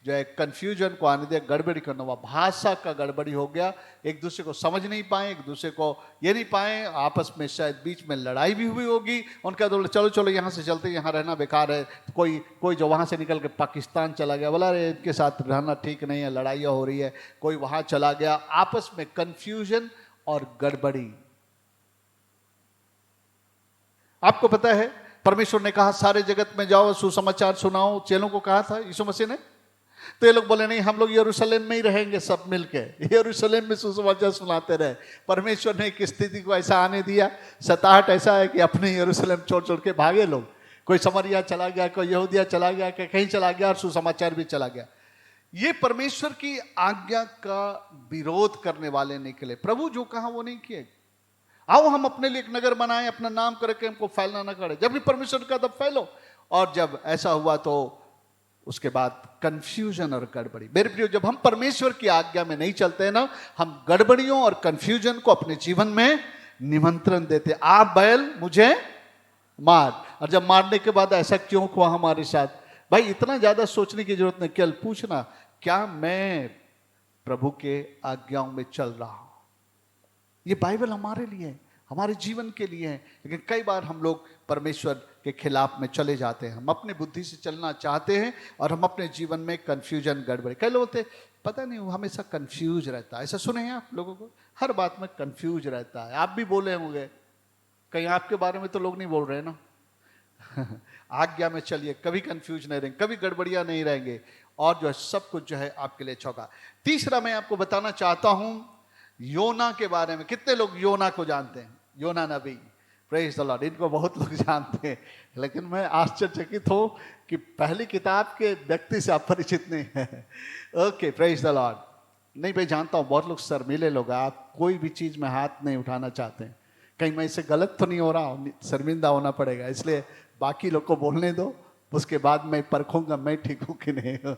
जो है कंफ्यूजन को आने दिया, गड़बड़ी करना हुआ, भाषा का गड़बड़ी हो गया, एक दूसरे को समझ नहीं पाए, एक दूसरे को ये नहीं पाए, आपस में शायद बीच में लड़ाई भी हुई होगी। उनका तो चलो चलो यहाँ से चलते, यहाँ रहना बेकार है। कोई जो वहाँ से निकल के पाकिस्तान चला गया, बोला अरे इनके साथ रहना ठीक नहीं है, लड़ाइयाँ हो रही है, कोई वहाँ चला गया, आपस में कंफ्यूजन और गड़बड़ी। आपको पता है परमेश्वर ने कहा सारे जगत में जाओ, सुसमाचार सुनाओ, चेलों को कहा था यीशु मसीह ने। तो ये लोग बोले नहीं, हम लोग यरूशलेम में ही रहेंगे, सब मिलके यरूशलेम में सुसमाचार सुनाते रहे। परमेश्वर ने एक स्थिति को ऐसा आने दिया, सताहट ऐसा है कि अपने यरूशलेम छोड़ छोड़ के भागे लोग। कोई समरिया चला गया, कोई यहूदिया चला गया, कहीं चला गया, और सुसमाचार भी चला गया। ये परमेश्वर की आज्ञा का विरोध करने वाले निकले। प्रभु जो कहा वो नहीं किए। आओ हम अपने लिए एक नगर बनाएं, अपना नाम करके हमको फैलना ना करे। जब भी परमेश्वर का तब फैलो। और जब ऐसा हुआ तो उसके बाद कंफ्यूजन और गड़बड़ी। मेरे प्रियो, जब हम परमेश्वर की आज्ञा में नहीं चलते हैं ना, हम गड़बड़ियों और कंफ्यूजन को अपने जीवन में निमंत्रण देते। आप बैल मुझे मार, और जब मारने के बाद ऐसा क्यों हुआ हमारे साथ? भाई इतना ज्यादा सोचने की जरूरत नहीं, केवल पूछना क्या मैं प्रभु के आज्ञाओं में चल रहा हूं? ये बाइबल हमारे लिए है, हमारे जीवन के लिए है। लेकिन कई बार हम लोग परमेश्वर के खिलाफ में चले जाते हैं। हम अपने बुद्धि से चलना चाहते हैं और हम अपने जीवन में कंफ्यूजन गड़बड़ी। कई लोग होते पता नहीं वो हमेशा कंफ्यूज रहता है। ऐसा सुने हैं आप लोगों को? हर बात में कंफ्यूज रहता है। आप भी बोले होंगे, कहीं आपके बारे में तो लोग नहीं बोल रहे ना, आज्ञा में चलिए, कभी कंफ्यूज नहीं रहेंगे, कभी गड़बड़ियां नहीं रहेंगे, और जो है सब कुछ जो है आपके लिए अच्छा होगा। तीसरा मैं आपको बताना चाहता हूं योना के बारे में। कितने लोग योना को जानते हैं? योना नबी, प्रेज द लॉर्ड। इनको बहुत लोग जानते हैं, लेकिन मैं आश्चर्यचकित हूं कि पहली किताब के व्यक्ति से आप परिचित नहीं है। Okay, praise the Lord. नहीं भाई, जानता हूं बहुत लोग शर्मीले लोग, आप कोई भी चीज में हाथ नहीं उठाना चाहते हैं, कहीं मैं इससे गलत तो नहीं हो रहा हूं, शर्मिंदा होना पड़ेगा, इसलिए बाकी लोग को बोलने दो, उसके बाद मैं परखूंगा मैं ठीक हूं कि नहीं।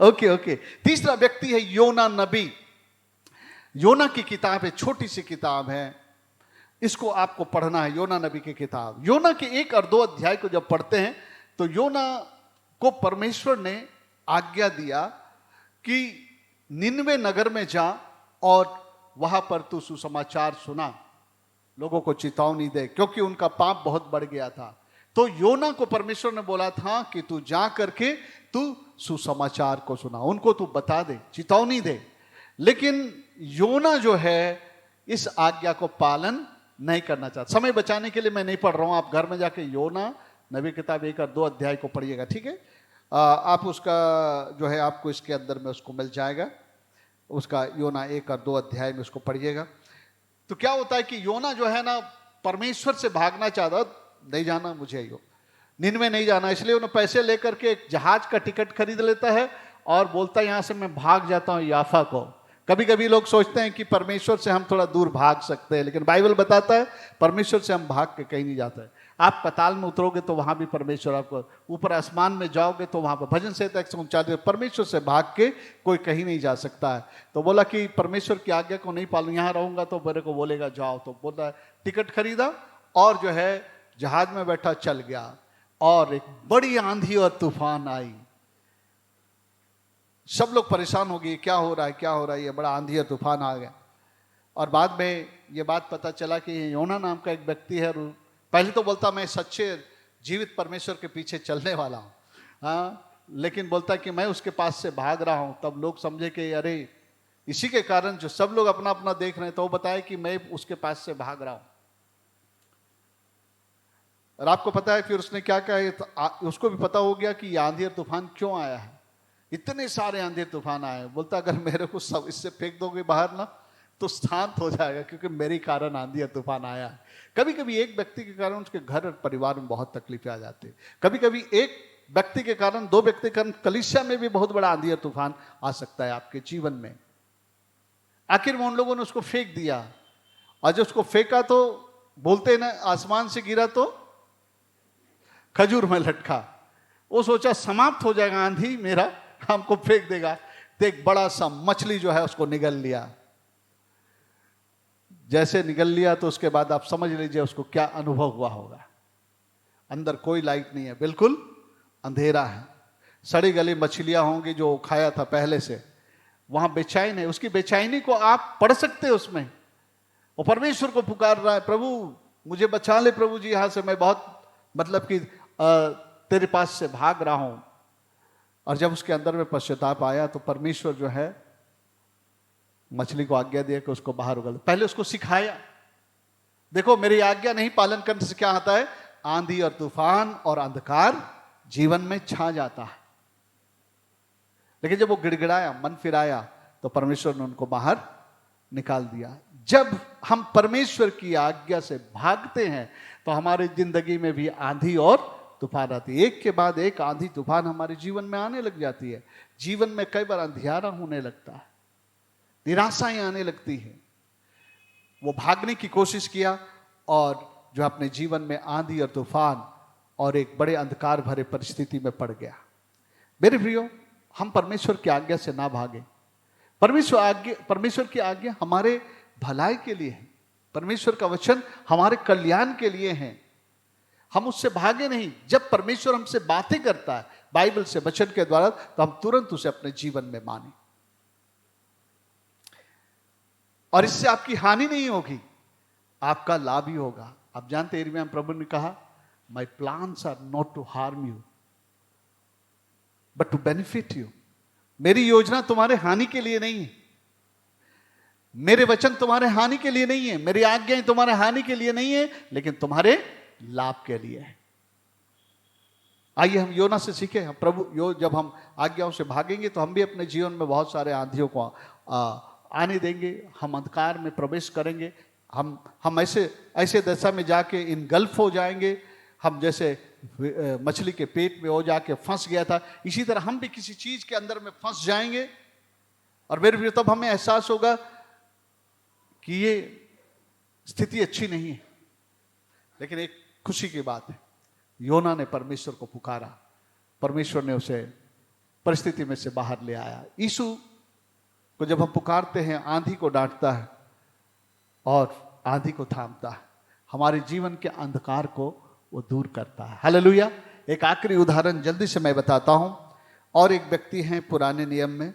Okay okay. तीसरा व्यक्ति है योना नबी। योना की किताब है, छोटी सी किताब है, इसको आपको पढ़ना है, योना नबी की किताब। योना के 1 और 2 अध्याय को जब पढ़ते हैं तो योना को परमेश्वर ने आज्ञा दिया कि निनवे नगर में जा और वहां पर तू सुसमाचार सुना, लोगों को चेतावनी दे, क्योंकि उनका पाप बहुत बढ़ गया था। तो योना को परमेश्वर ने बोला था कि तू जा करके तू सुसमाचार को सुना, उनको तू बता दे, चेतावनी दे। लेकिन योना जो है इस आज्ञा को पालन नहीं करना चाहता। समय बचाने के लिए मैं नहीं पढ़ रहा हूं, आप घर में जाके योना नबी किताब 1 और 2 अध्याय को पढ़िएगा, ठीक है? आप उसका जो है आपको इसके अंदर में उसको मिल जाएगा, उसका योना 1 और 2 अध्याय में उसको पढ़िएगा। तो क्या होता है कि योना जो है ना परमेश्वर से भागना चाहता, नहीं जाना मुझे, यो निनवे नहीं जाना, इसलिए उन्हें पैसे लेकर के एक जहाज का टिकट खरीद लेता है और बोलता है यहां से मैं भाग जाता हूं याफा को। कभी कभी लोग सोचते हैं कि परमेश्वर से हम थोड़ा दूर भाग सकते हैं, लेकिन बाइबल बताता है परमेश्वर से हम भाग के कहीं नहीं जाते। आप पाताल में उतरोगे तो वहां भी परमेश्वर आपको, ऊपर आसमान में जाओगे तो वहां पर, भजन संहिता 139, परमेश्वर से भाग के कोई कहीं नहीं जा सकता है। तो बोला कि परमेश्वर की आज्ञा को नहीं पालूं, यहां रहूंगा तो मेरे को बोलेगा जाओ, तो बोला टिकट खरीदा और जो है जहाज में बैठा चल गया, और एक बड़ी आंधी और तूफान आई। सब लोग परेशान हो गए, क्या हो रहा है क्या हो रहा है, ये बड़ा आंधी और तूफान आ गया। और बाद में ये बात पता चला कि योना नाम का एक व्यक्ति है, पहले तो बोलता मैं सच्चे जीवित परमेश्वर के पीछे चलने वाला हूं, हाँ, लेकिन बोलता कि मैं उसके पास से भाग रहा हूं। तब लोग समझे कि अरे इसी के कारण जो सब लोग अपना अपना देख रहे हैं, तो वो बताए कि मैं उसके पास से भाग रहा हूं। और आपको पता है फिर उसने क्या कहा, उसको भी पता हो गया कि ये आंधी और तूफान क्यों आया है, इतने सारे आंधी तूफान आए। बोलता अगर मेरे को सब इससे फेंक दोगे बाहर ना तो शांत हो जाएगा, क्योंकि मेरे कारण आंधी और तूफान आया है। कभी कभी एक व्यक्ति के कारण उसके घर और परिवार में बहुत तकलीफें आ जाती है। कभी कभी एक व्यक्ति के कारण, 2 व्यक्ति के कारण कलीसिया में भी बहुत बड़ा आंधी और तूफान आ सकता है आपके जीवन में। आखिर में उन लोगों ने उसको फेंक दिया, और जब उसको फेंका तो बोलते ना आसमान से गिरा तो खजूर में लटका। वो सोचा समाप्त हो जाएगा आंधी, मेरा हमको फेंक देगा, तो एक बड़ा सा मछली जो है उसको निगल लिया। जैसे निगल लिया तो उसके बाद आप समझ लीजिए उसको क्या अनुभव हुआ होगा। अंदर कोई लाइट नहीं है, बिल्कुल अंधेरा है, सड़ी गली मछलियां होंगी जो खाया था पहले से, वहां बेचैन है। उसकी बेचैनी को आप पढ़ सकते हैं उसमें। वो परमेश्वर को पुकार रहा है, प्रभु मुझे बचा ले प्रभु जी, यहां से मैं बहुत मतलब कि तेरे पास से भाग रहा हूं। और जब उसके अंदर में पश्चाताप आया तो परमेश्वर जो है मछली को आज्ञा दिया कि उसको बाहर उगल। पहले उसको सिखाया, देखो मेरी आज्ञा नहीं पालन करने से क्या आता है, आंधी और तूफान और अंधकार जीवन में छा जाता है। लेकिन जब वो गिड़गिड़ाया, मन फिराया, तो परमेश्वर ने उनको बाहर निकाल दिया। जब हम परमेश्वर की आज्ञा से भागते हैं तो हमारी जिंदगी में भी आंधी और तूफान आती है, एक के बाद एक आंधी तूफान हमारे जीवन में आने लग जाती है। जीवन में कई बार अंधियारा होने लगता है, निराशाएं आने लगती है। वो भागने की कोशिश किया और जो अपने जीवन में आंधी और तूफान और एक बड़े अंधकार भरे परिस्थिति में पड़ गया। मेरे प्रियो, हम परमेश्वर की आज्ञा से ना भागे। परमेश्वर की आज्ञा हमारे भलाई के लिए है, परमेश्वर का वचन हमारे कल्याण के लिए है। हम उससे भागे नहीं। जब परमेश्वर हमसे बातें करता है बाइबल से, वचन के द्वारा, तो हम तुरंत उसे अपने जीवन में माने, और इससे आपकी हानि नहीं होगी, आपका लाभ ही होगा। आप जानते हैं यिर्मयाह प्रभु ने कहा, my plans are not to harm you but to benefit you. मेरी योजना तुम्हारे हानि के लिए नहीं है, मेरे वचन तुम्हारे हानि के लिए नहीं है, मेरी आज्ञाएं तुम्हारे हानि के लिए नहीं है, लेकिन तुम्हारे लाभ के लिए है। आइए हम योना से सीखें। हम जब हम आज्ञाओं से भागेंगे तो हम भी अपने जीवन में बहुत सारे आंधियों को आने देंगे, हम अंधकार में प्रवेश करेंगे, हम ऐसे दशा में जाके इनगल्फ हो जाएंगे, हम जैसे मछली के पेट में हो जाके फंस गया था, इसी तरह हम भी किसी चीज के अंदर में फंस जाएंगे। और मेरे भी तब हमें एहसास होगा कि ये स्थिति अच्छी नहीं है। लेकिन एक खुशी की बात है, योना ने परमेश्वर को पुकारा, परमेश्वर ने उसे परिस्थिति में से बाहर ले आया। यीशु को जब हम पुकारते हैं, आंधी को डांटता है और आंधी को थामता है, हमारे जीवन के अंधकार को वो दूर करता है। हालेलुया। एक आखिरी उदाहरण जल्दी से मैं बताता हूं। और एक व्यक्ति हैं पुराने नियम में,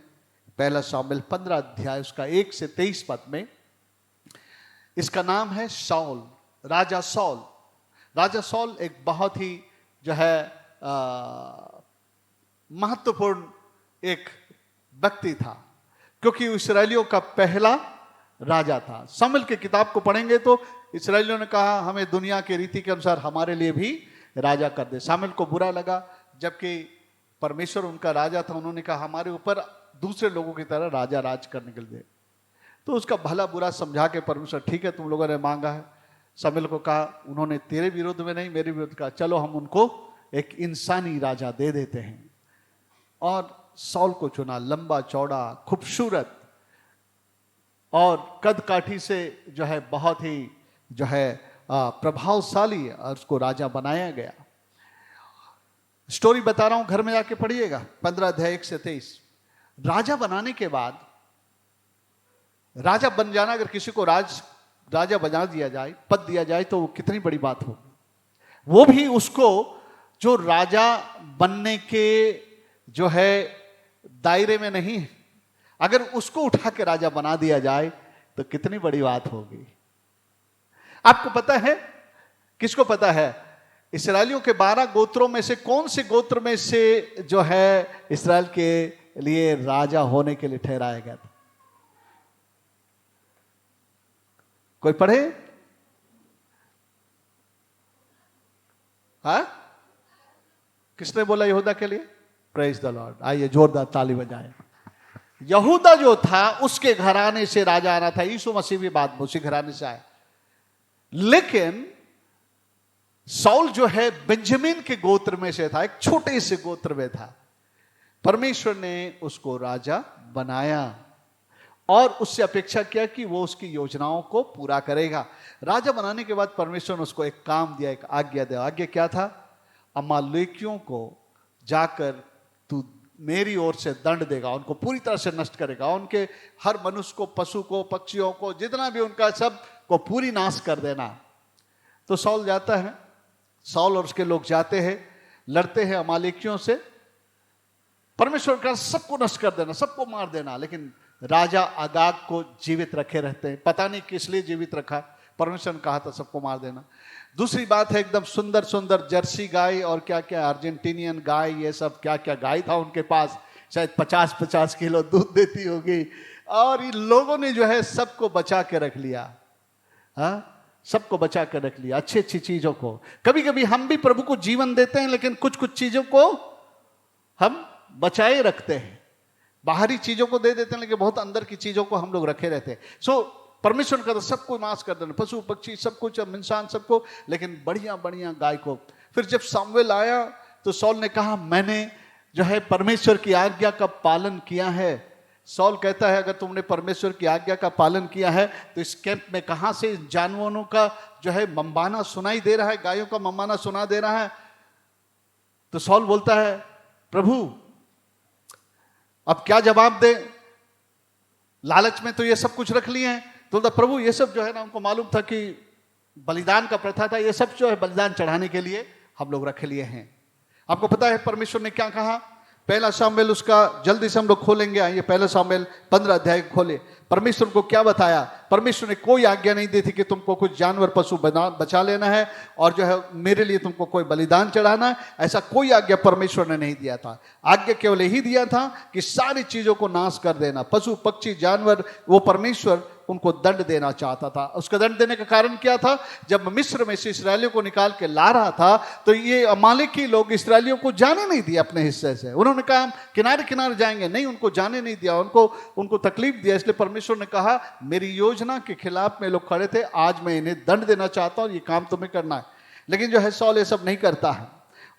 पहला शामिल 15 अध्याय उसका 1 से 23 पद में, इसका नाम है शाऊल, राजा शाऊल। राजा शाऊल एक बहुत ही जो है महत्वपूर्ण एक व्यक्ति था, क्योंकि इस्राएलियों का पहला राजा था। शामूएल की किताब को पढ़ेंगे तो इस्राएलियों ने कहा हमें दुनिया के रीति के अनुसार हमारे लिए भी राजा कर दे। शामूएल को बुरा लगा, जबकि परमेश्वर उनका राजा था, उन्होंने कहा हमारे ऊपर दूसरे लोगों की तरह राजा राज करने के लिए। तो उसका भला बुरा समझा के परमेश्वर, ठीक है तुम लोगों ने मांगा है। शामूएल को कहा, उन्होंने तेरे विरुद्ध में नहीं मेरे विरुद्ध कहा, चलो हम उनको एक इंसानी राजा दे देते हैं। और शाऊल को चुना, लंबा चौड़ा खूबसूरत और कद काठी से जो है बहुत ही जो है प्रभावशाली, और उसको राजा बनाया गया। स्टोरी बता रहा हूं, घर में जाके पढ़िएगा, 15 अध्याय 1 से 23। राजा बनाने के बाद, राजा बन जाना, अगर किसी को राजा बना दिया जाए, पद दिया जाए, तो वो कितनी बड़ी बात हो। वो भी उसको जो राजा बनने के जो है दायरे में नहीं, अगर उसको उठा के राजा बना दिया जाए तो कितनी बड़ी बात होगी। आपको पता है, किसको पता है, इस्राएलियों के 12 गोत्रों में से कौन से गोत्र में से जो है इस्राएल के लिए राजा होने के लिए ठहराया गया था? कोई पढ़े? हाँ, किसने बोला यहूदा के लिए? Praise the Lord. आइए जोरदार ताली बजाएं। यहूदा जो था उसके घराने से राजा आना था। यीशु मसीह भी बाद में उसी घराने से आए। लेकिन शाऊल जो है बेंजामिन के गोत्र में से था, एक छोटे से गोत्र में था। परमेश्वर ने उसको राजा बनाया और उससे अपेक्षा किया कि वो उसकी योजनाओं को पूरा करेगा। राजा बनाने के बाद परमेश्वर ने उसको एक काम दिया, एक आज्ञा दिया। आज्ञा क्या था? अमालेकियों को जाकर तू मेरी ओर से दंड देगा, उनको पूरी तरह से नष्ट करेगा, उनके हर मनुष्य को, पशु को, पक्षियों को, जितना भी उनका सब को पूरी नाश कर देना। तो शाऊल जाता है, शाऊल और उसके लोग जाते हैं, लड़ते हैं अमालेकियों से। परमेश्वर का सबको नष्ट कर देना, सबको मार देना, लेकिन राजा अगाग को जीवित रखे रहते हैं। पता नहीं किस लिए जीवित रखा, परमेश्वर ने कहा था सबको मार देना। दूसरी बात है, एकदम सुंदर सुंदर जर्सी गाय और क्या क्या अर्जेंटीनियन गाय, ये सब क्या क्या गाय था उनके पास, शायद 50-50 किलो दूध देती होगी। और इन लोगों ने जो है सबको बचा के रख लिया। हाँ, सबको बचा के रख लिया, अच्छी अच्छी चीजों को। कभी कभी हम भी प्रभु को जीवन देते हैं, लेकिन कुछ कुछ चीजों को हम बचाए रखते हैं। बाहरी चीजों को दे देते हैं, लेकिन बहुत अंदर की चीजों को हम लोग रखे रहते हैं। सो परमेश्वर का तो सबको नाश कर देना, पशु पक्षी सब कुछ, इंसान सबको, लेकिन बढ़िया बढ़िया गाय को। फिर जब सामुएल आया तो शाऊल ने कहा मैंने जो है परमेश्वर की आज्ञा का पालन किया है। शाऊल कहता है अगर तुमने परमेश्वर की आज्ञा का पालन किया है तो इस कैंप में कहां से जानवरों का जो है मम्बाना सुनाई दे रहा है, गायों का मम्बाना सुना दे रहा है। तो शाऊल बोलता है प्रभु अब क्या जवाब दे, लालच में तो ये सब कुछ रख लिए हैं। तो बोलता प्रभु ये सब जो है ना, उनको मालूम था कि बलिदान का प्रथा था, ये सब जो है बलिदान चढ़ाने के लिए हम लोग रखे लिए हैं। आपको पता है परमेश्वर ने क्या कहा? पहला शामुएल, उसका जल्दी से हम लोग खोलेंगे, आइए पहला शामुएल 15 अध्याय खोले। परमेश्वर को क्या बताया? परमेश्वर ने कोई आज्ञा नहीं दी थी कि तुमको कुछ जानवर पशु बचा लेना है और जो है मेरे लिए तुमको कोई बलिदान चढ़ाना है, ऐसा कोई आज्ञा परमेश्वर ने नहीं दिया था। आज्ञा केवल यही दिया था कि सारी चीजों को नाश कर देना, पशु पक्षी जानवर, वो परमेश्वर उनको दंड देना चाहता था। उसका दंड देने का कारण क्या था? जब मिस्र में से इस्राएलियों को निकाल के ला रहा था तो ये अमालेकी लोग इस्राएलियों को जाने नहीं दिया अपने हिस्से से। उन्होंने कहा हम किनारे किनारे जाएंगे, नहीं, उनको जाने नहीं दिया, उनको तकलीफ दिया। इसलिए परमेश्वर ने कहा मेरी योजना के खिलाफ में लोग खड़े थे, आज मैं इन्हें दंड देना चाहता हूं, ये काम तुम्हें करना है। लेकिन जो है सौल ये सब नहीं करता है।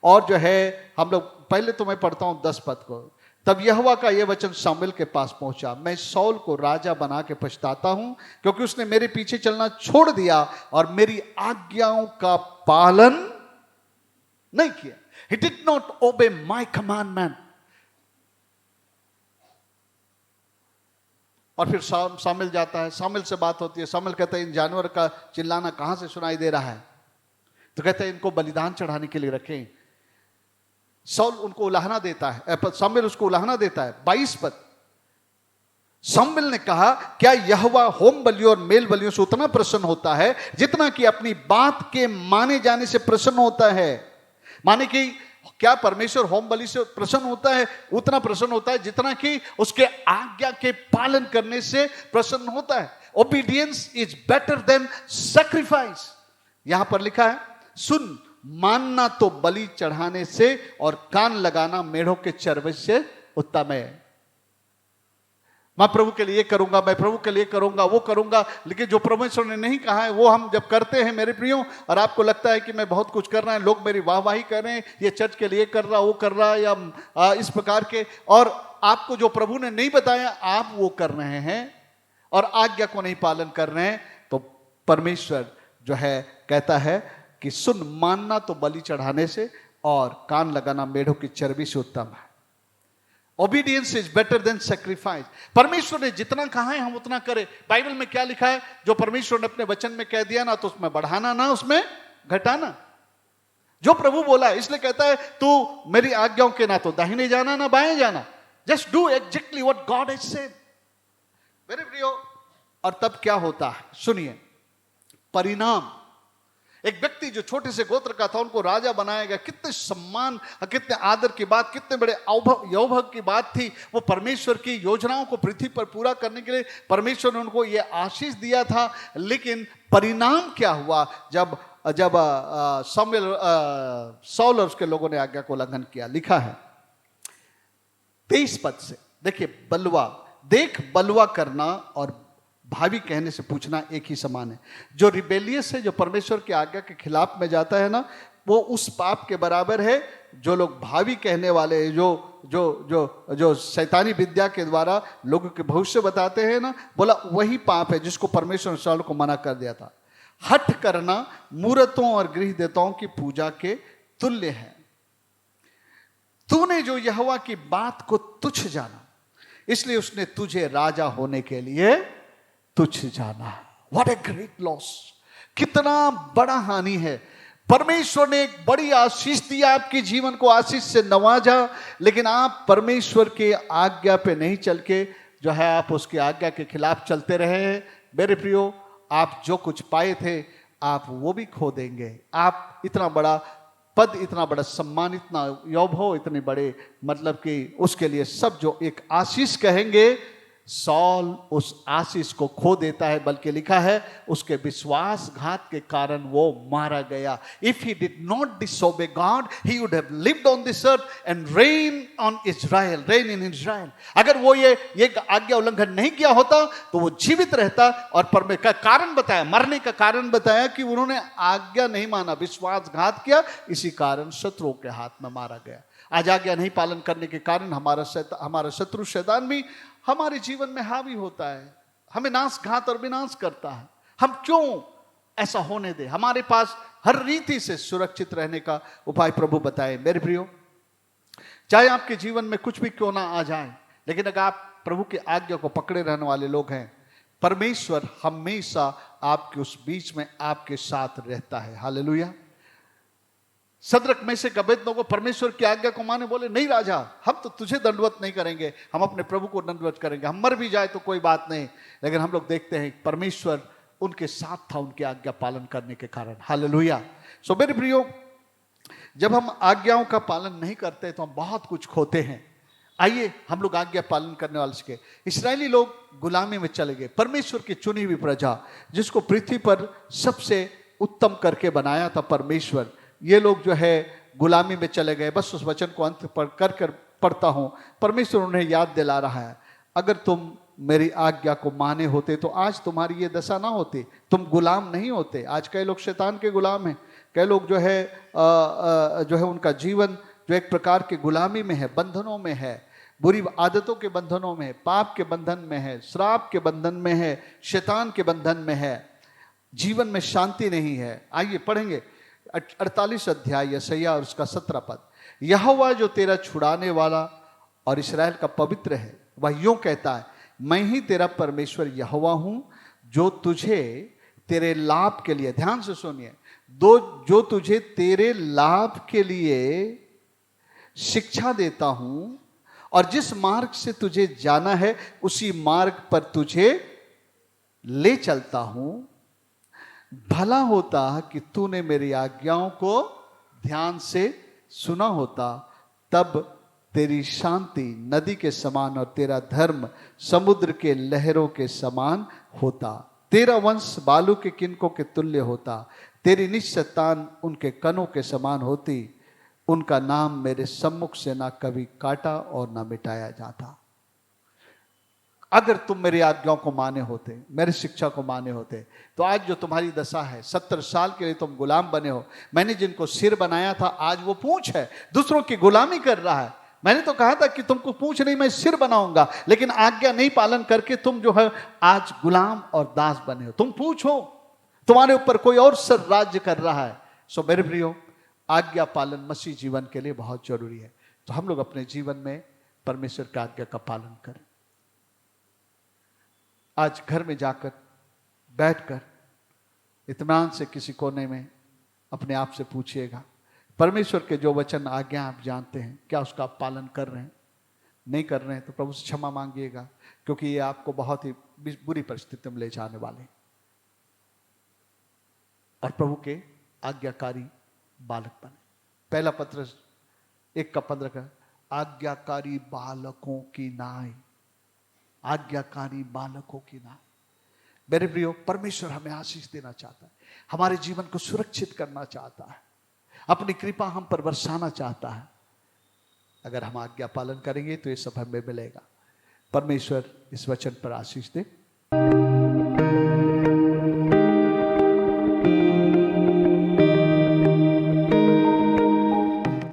और जो है हम लोग पहले तो मैं पढ़ता हूं 10 पद को। तब यहोवा का यह वचन शामुएल के पास पहुंचा, मैं सौल को राजा बना के पछताता हूं, क्योंकि उसने मेरे पीछे चलना छोड़ दिया और मेरी आज्ञाओं का पालन नहीं किया। He did not obey my commandment. और फिर शामुएल जाता है, शामुएल से बात होती है। शामुएल कहता है इन जानवर का चिल्लाना कहां से सुनाई दे रहा है? तो कहते हैं इनको बलिदान चढ़ाने के लिए रखें। सौल उनको उलाहना देता है, शामुएल उसको उलाहना देता है। 22 पद, शामुएल ने कहा क्या यहोवा होम बलियों और मेल बलियों से उतना प्रसन्न होता है जितना कि अपनी बात के माने जाने से प्रसन्न होता है? माने कि क्या परमेश्वर होम बलि से प्रसन्न होता है? उतना प्रसन्न होता है जितना कि उसके आज्ञा के पालन करने से प्रसन्न होता है। Obedience is better than sacrifice. यहां पर लिखा है सुन, मानना तो बलि चढ़ाने से और कान लगाना मेढ़ों के चरवे से उत्तम है। मैं प्रभु के लिए करूंगा, मैं प्रभु के लिए करूंगा, वो करूंगा, लेकिन जो परमेश्वर ने नहीं कहा है वो हम जब करते हैं मेरे प्रियो, और आपको लगता है कि मैं बहुत कुछ कर रहा है, लोग मेरी वाहवाही कर रहे हैं, ये चर्च के लिए कर रहा, वो कर रहा, या इस प्रकार के, और आपको जो प्रभु ने नहीं बताया आप वो कर रहे हैं और आज्ञा को नहीं पालन कर रहे हैं, तो परमेश्वर जो है कहता है कि सुन, मानना तो बलि चढ़ाने से और कान लगाना मेढ़ों की चर्बी से उत्तम है। Obedience is better than sacrifice. परमेश्वर ने जितना कहा है हम उतना करें। बाइबल में क्या लिखा है? जो परमेश्वर ने अपने वचन में कह दिया ना, तो उसमें बढ़ाना ना उसमें घटाना। जो प्रभु बोला है, इसलिए कहता है तू मेरी आज्ञाओं के ना तो दाहिने जाना ना बाएं जाना, just do exactly what God has said. मेरे प्रियो, और तब क्या होता है सुनिए, परिणाम। एक व्यक्ति जो छोटे से गोत्र का था उनको राजा बनाया गया। कितने सम्मान, कितने आदर की बात, कितने बड़े यौभग की बात थी। वो परमेश्वर की योजनाओं को पृथ्वी पर पूरा करने के लिए परमेश्वर ने उनको ये आशीष दिया था। लेकिन परिणाम क्या हुआ? जब सौल और उसके लोगों ने आज्ञा को उल्लंघन किया। लिखा है 23 पद से, देखिए, बलवा, देख बलवा करना और भावी कहने से पूछना एक ही समान है। जो रिबेलियस है, जो परमेश्वर की आज्ञा के खिलाफ में जाता है ना, वो उस पाप के बराबर है। जो लोग भावी कहने वाले, जो शैतानी विद्या के द्वारा लोगों के भविष्य बताते हैं ना, बोला वही पाप है जिसको परमेश्वर ने सालों को मना कर दिया था। हठ करना मूर्तों और गृह देवताओं की पूजा के तुल्य है। तूने जो यहोवा की बात को तुच्छ जाना, इसलिए उसने तुझे राजा होने के लिए तुच्छ जाना। What a great loss! कितना बड़ा हानि है। परमेश्वर ने एक बड़ी आशीष दी, आपके जीवन को आशीष से नवाजा, लेकिन आप परमेश्वर के आज्ञा पे नहीं चल के जो है आप उसकी आज्ञा के खिलाफ चलते रहे हैं। मेरे प्रियो, आप जो कुछ पाए थे आप वो भी खो देंगे। आप इतना बड़ा पद, इतना बड़ा सम्मान, इतना यौभव, इतने बड़े, मतलब कि उसके लिए सब जो एक आशीष कहेंगे, सौल उस आशीष को खो देता है। बल्कि लिखा है उसके विश्वासघात के कारण वो मारा गया। If he did not disobey God, he would have lived on this earth and rain on Israel, rain in Israel. अगर वो ये आज्ञा उल्लंघन नहीं किया होता तो वो जीवित रहता। और परमेश्वर का कारण बताया, मरने का कारण बताया कि उन्होंने आज्ञा नहीं माना, विश्वासघात किया, इसी कारण शत्रुओं के हाथ में मारा गया। आज आज्ञा नहीं पालन करने के कारण हमारा शत्रु शैतान भी हमारे जीवन में हावी होता है, हमें नाश घात और विनाश करता है। हम क्यों ऐसा होने दें? हमारे पास हर रीति से सुरक्षित रहने का उपाय प्रभु बताए। मेरे प्रियो, चाहे आपके जीवन में कुछ भी क्यों ना आ जाए, लेकिन अगर आप प्रभु की आज्ञा को पकड़े रहने वाले लोग हैं, परमेश्वर हमेशा आपके उस बीच में आपके साथ रहता है। हालेलुया। सदरक मेशक अबेदनगो को परमेश्वर की आज्ञा को माने, बोले नहीं राजा, हम तो तुझे दंडवत नहीं करेंगे, हम अपने प्रभु को दंडवत करेंगे। हम मर भी जाए तो कोई बात नहीं। लेकिन हम लोग देखते हैं परमेश्वर उनके साथ था, उनकी आज्ञा पालन करने के कारण। हालेलुया। सो मेरे प्रियो, जब हम आज्ञाओं का पालन नहीं करते तो हम बहुत कुछ खोते हैं। आइए हम लोग आज्ञा पालन करने वाले सीखे। इस्राएली लोग गुलामी में चले गए। परमेश्वर की चुनी हुई प्रजा, जिसको पृथ्वी पर सबसे उत्तम करके बनाया था परमेश्वर, ये लोग जो है गुलामी में चले गए। बस उस वचन को अंत पर कर पढ़ता हूं। परमेश्वर उन्हें याद दिला रहा है, अगर तुम मेरी आज्ञा को माने होते तो आज तुम्हारी ये दशा ना होती, तुम गुलाम नहीं होते। आज कई लोग शैतान के गुलाम हैं, कई लोग जो है उनका जीवन जो एक प्रकार के गुलामी में है, बंधनों में है, बुरी आदतों के बंधनों में है, पाप के बंधन में है, श्राप के बंधन में है, शैतान के बंधन में है, जीवन में शांति नहीं है। आइए पढ़ेंगे 48 अध्याय यशायाह और उसका 17 पद। यहोवा जो तेरा छुड़ाने वाला और इस्राएल का पवित्र है, वह यूं कहता है, मैं ही तेरा परमेश्वर यहोवा हूं, जो तुझे तेरे लाभ के लिए, ध्यान से सुनिए, जो तुझे तेरे लाभ के लिए शिक्षा देता हूं और जिस मार्ग से तुझे जाना है उसी मार्ग पर तुझे ले चलता हूं। भला होता कि तूने मेरी आज्ञाओं को ध्यान से सुना होता, तब तेरी शांति नदी के समान और तेरा धर्म समुद्र के लहरों के समान होता। तेरा वंश बालू के किनकों के तुल्य होता, तेरी निश्चतान उनके कनों के समान होती। उनका नाम मेरे सम्मुख से ना कभी काटा और ना मिटाया जाता। अगर तुम मेरी आज्ञाओं को माने होते, मेरी शिक्षा को माने होते, तो आज जो तुम्हारी दशा है, 70 साल के लिए तुम गुलाम बने हो। मैंने जिनको सिर बनाया था आज वो पूंछ है, दूसरों की गुलामी कर रहा है। मैंने तो कहा था कि तुमको पूंछ नहीं मैं सिर बनाऊंगा, लेकिन आज्ञा नहीं पालन करके तुम जो है आज गुलाम और दास बने हो। तुम पूछो, तुम्हारे ऊपर कोई और सर राज्य कर रहा है। सो मेरे प्रियो, आज्ञा पालन मसीह जीवन के लिए बहुत जरूरी है। तो हम लोग अपने जीवन में परमेश्वर की आज्ञा का पालन करें। आज घर में जाकर बैठकर इत्मीनान से किसी कोने में अपने आप से पूछिएगा, परमेश्वर के जो वचन आज्ञा आप जानते हैं, क्या उसका आप पालन कर रहे हैं? नहीं कर रहे हैं तो प्रभु से क्षमा मांगिएगा, क्योंकि ये आपको बहुत ही बुरी परिस्थिति में ले जाने वाले हैं। और प्रभु के आज्ञाकारी बालक बने। पहला पत्रस 1:15 का, आज्ञाकारी बालकों की नाई, आज्ञाकारी बालकों की नाई। मेरे प्रियो, परमेश्वर हमें आशीष देना चाहता है, हमारे जीवन को सुरक्षित करना चाहता है, अपनी कृपा हम पर बरसाना चाहता है। अगर हम आज्ञा पालन करेंगे तो ये सब हमें मिलेगा। परमेश्वर इस वचन पर आशीष दे।